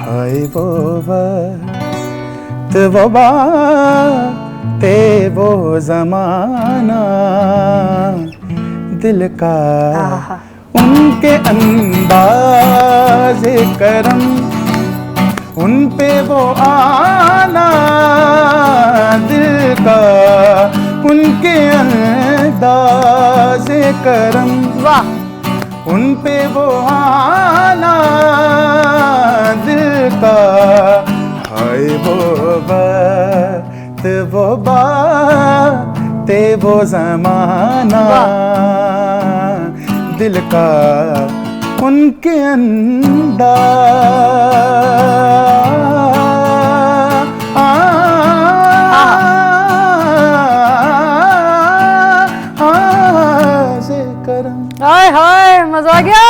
S5: हाय वो वक्त वो बातें वो जमाना दिल का,
S1: आहा।
S5: उनके अंदाजे करम, उन पे वो आना दिल का, उनके अंदाज़े करम,
S1: वाह।
S5: उन पे वो आना दिल का, हाय वो वक्त वो बातें वो ज़माना दिल का, उनके अंदाज़े करम।
S1: हाय हाय मजा आ गया,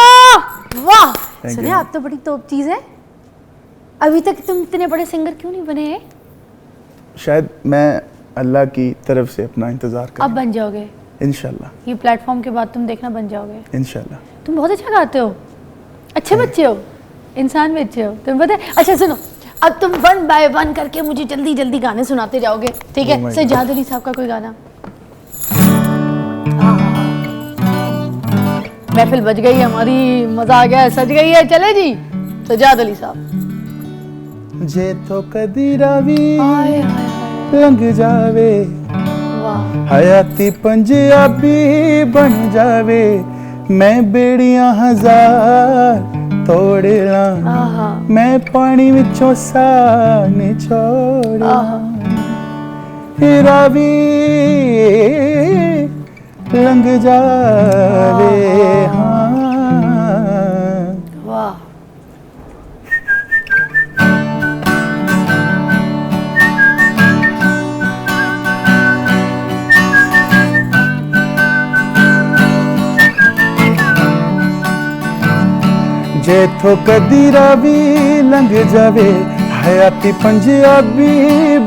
S1: वाह। सुनिए आप तो बड़ी तोप चीज है, अभी तक तुम इतने बड़े सिंगर क्यों नहीं बने हैं?
S5: शायद मैं अल्लाह की तरफ से अपना इंतजार कर,
S1: अब बन जाओगे
S5: इंशाल्लाह,
S1: ये प्लेटफॉर्म के बाद, तुम देखना बन जाओगे।
S5: इंशाल्लाह।
S1: तुम बहुत अच्छा गाते हो, अच्छे बच्चे हो, इंसान भी अच्छे हो, तुम्हें पता है। अच्छा सुनो, अब तुम 1 बाय 1 करके मुझे जल्दी जल्दी गाने सुनाते जाओगे, ठीक
S5: Oh
S1: है?
S5: my
S1: सज्जाद अली साहब का कोई गाना। महफिल बज गई हमारी, मजा आ गया, सज गई है, चले जी सज्जाद अली साहब।
S5: जे तो कदी रावी
S1: हाय हाय हाय,
S5: लंघ जावे,
S1: वाह।
S5: हयाती पंजाबी बन जावे, मैं बेड़ियां हजार तोड़ ला,
S1: आहा,
S5: मैं पानी विचों सा निचोड़ ला,
S1: आहा।
S5: रावी लंघ जावे, हाँ।
S1: वाह।
S5: जे थो कदी रावी लंघ जावे, हयाती पंजाबी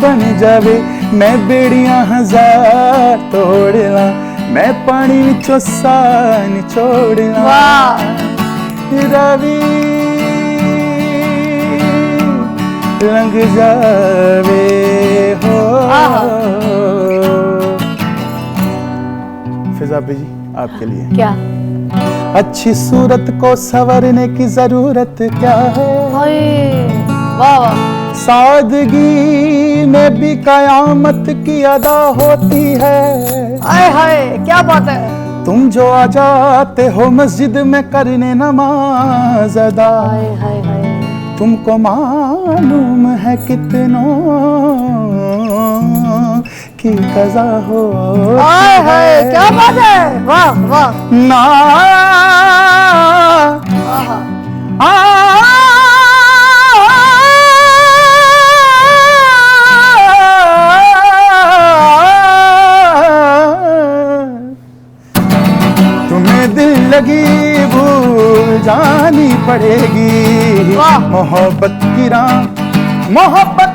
S5: बन जावे, मैं बेड़ियां हजार तोड़ ला, मैं पानी विचों सा निचोड़ ला,
S1: वाह।
S5: रावी लंघ जावे हो। फिजा जी आपके लिए
S1: क्या?
S5: अच्छी सूरत को संवरने की जरूरत क्या है,
S1: हाय वाह वाह।
S5: सादगी में भी कयामत की अदा होती है,
S1: हाय हाय क्या बात है।
S5: तुम जो आ जाते हो मस्जिद में करने नमाज अदा,
S1: हाय हाय हाय,
S5: तुमको मालूम है कितनों की कज़ा हो,
S1: हाय हाय क्या बात है, वाह वाह।
S5: ना
S1: आहा,
S5: पड़ेगी।
S1: वाह।
S5: मोहब्बत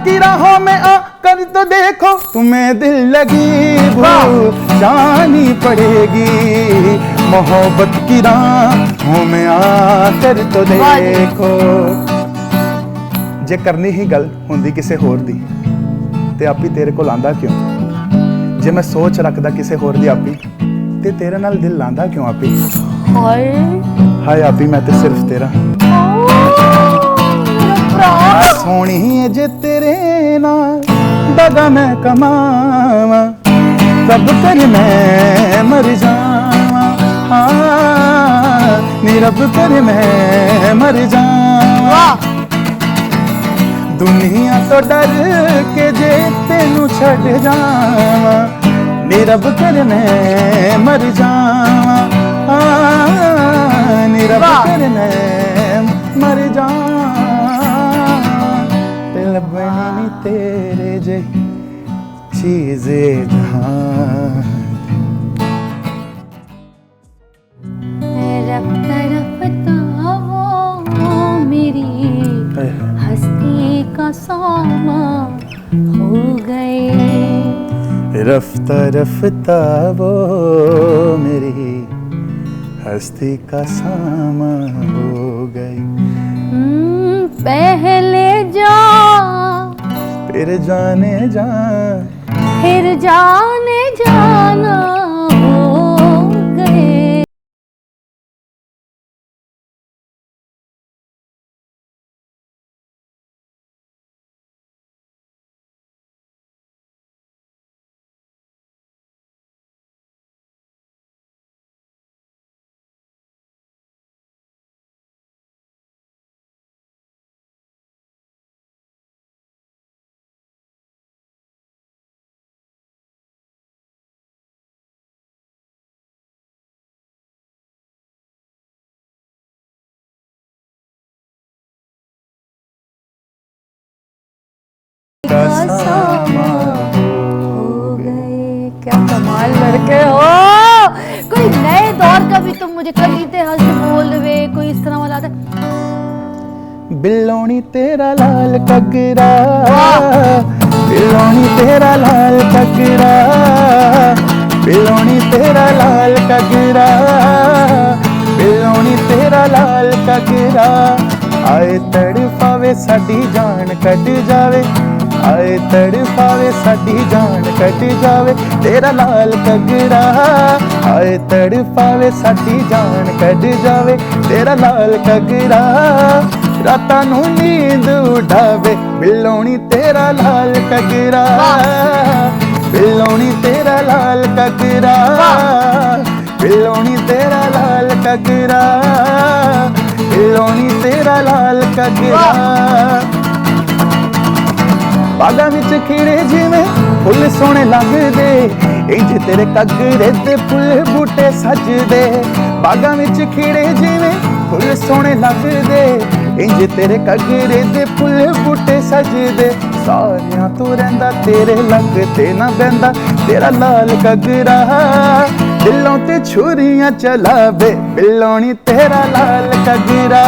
S5: की राहों में आकर तो देखो, तुम्हें दिल लगी भूल जानी पड़ेगी। मोहब्बत की राहों में आकर तो देखो। जे करनी ही गल हुंदी किसे होर दी ते आपी तेरे कोल आंदा क्यों? जे मैं सोच रखदा किसे होर दी आपी ते तेरे नाल दिल लांदा क्यों आपी?
S1: हाय
S5: हाय आपी मैं ते सिर्फ तेरा। सोनी है जे तेरे नाल दगा मैं कमावा, रब कर मैं मर जावा। हाँ नी रब कर मैं मर जावा। दुनिया तो डर के जे तेनू छड़ जावा, नी रब कर मैं मर जावा। हाँ नी रब कर मैं मर जावा। लबने नी तेरे जे चीज़े जहां।
S1: रफ्ता रफ्ता वो मेरी हस्ती का सामा हो गए।
S5: रफ्ता रफ्ता वो मेरी हस्ती का सामा हो गई।
S1: पहले जा
S5: फिर जाने जा,
S1: फिर जाने जाना हो गए।
S5: का सामा
S1: हो गए। क्या कमाल लड़के हो। कोई नए दौर का भी तुम मुझे कभी थे हंस बोल वे कोई इस तरह वाला था।
S5: बिल्लोनी तेरा लाल कगरा, बिल्लोनी तेरा लाल कगरा, बिल्लोनी तेरा लाल कगरा, बिल्लोनी तेरा लाल कगरा। आए तड़फावे साडी जान कट जावे, आए तड़फावे साडी जान कट जावे। तेरा लाल कगरा आए तड़फावे साडी जान कट जावे। तेरा लाल कगरा रातां नूं नींद उठावे। बिल्लोनी तेरा लाल कगरा, बिल्लोनी तेरा लाल कगरा, बिल्लोनी तेरा लाल कगरा, बिल्लोनी तेरा लाल कगरा। बागां विच खिड़े जिवें फुੱਲ सोहणे लगदे, इंज तेरे कगरे ते फुੱਲ बूटे सजदे। बागां विच खिड़े जिवें फुੱਲ सोहणे लगदे, इंज तेरे कगरे ते फुੱਲ बूटे सजदे। सारियां तू रहिंदा तेरे लंग ते ना बहिंदा तेरा लाल कगरा। दिलों ते छुरियां चलावे बिल्लोनी तेरा लाल कगरा,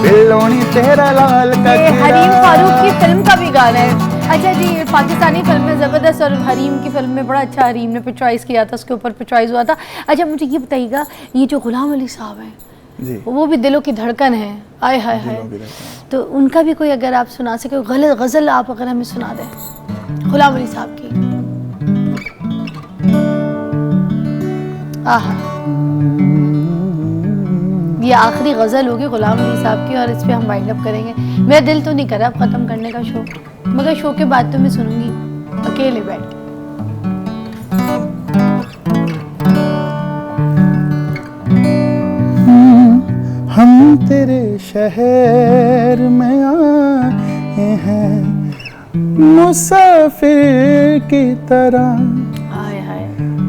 S5: बिल्लोनी तेरा लाल
S1: ये
S5: कगरा।
S1: हरीम फारूक की फिल्म का भी गाना है। अच्छा जी, पाकिस्तानी फिल्म में ज़बरदस्त और हरीम की फिल्म में बड़ा अच्छा हरीम ने पिक्चराइज किया था, उसके ऊपर पिक्चराइज हुआ था। अच्छा मुझे ये बताइएगा, ये जो गुलाम अली साहब हैं
S5: जी
S1: वो भी दिलों की धड़कन है, आय हाय हाय। तो उनका भी कोई अगर आप सुना सके गज़ल आप अगर हमें सुना दें गुलाम अली साहब की। आहा, ये आखिरी गज़ल होगी गुलाम अली साहब की और इस पे हम वाइंड अप करेंगे। मेरा दिल तो नहीं कर रहा अब ख़त्म करने का शो, मगर शो के बाद तो मैं सुनूंगी अकेले बैठ के।
S5: हम तेरे शहर में आए हैं मुसाफिर की तरह।
S1: हाय हाय,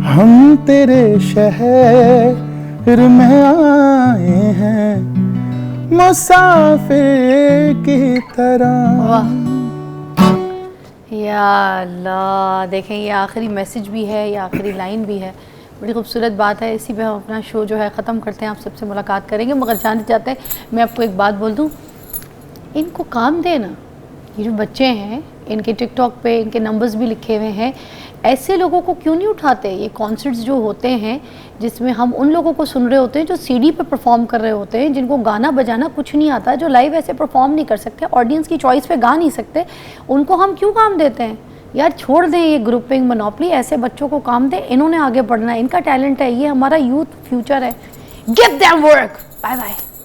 S5: हम तेरे शहर में आए हैं मुसाफिर की तरह।
S1: वाह या अल्लाह। देखें ये आखिरी मैसेज भी है, ये आखिरी लाइन भी है। बड़ी खूबसूरत बात है। इसी पे हम अपना शो जो है ख़त्म करते हैं, आप सबसे मुलाकात करेंगे। मगर जाने जाते हैं मैं आपको एक बात बोल दूँ, इनको काम देना, ये जो बच्चे हैं इनके टिकटॉक पे इनके नंबर्स भी लिखे हुए हैं, ऐसे लोगों को क्यों नहीं उठाते? ये कॉन्सर्ट्स जो होते हैं जिसमें हम उन लोगों को सुन रहे होते हैं जो सीडी पे परफॉर्म कर रहे होते हैं, जिनको गाना बजाना कुछ नहीं आता, जो लाइव ऐसे परफॉर्म नहीं कर सकते, ऑडियंस की चॉइस पे गा नहीं सकते, उनको हम क्यों काम देते हैं? यार छोड़ दें ये ग्रुपिंग मोनोपोली, ऐसे बच्चों को काम दें, इन्होंने आगे बढ़ना है, इनका टैलेंट है, ये हमारा यूथ फ्यूचर है। Give them work. Bye bye.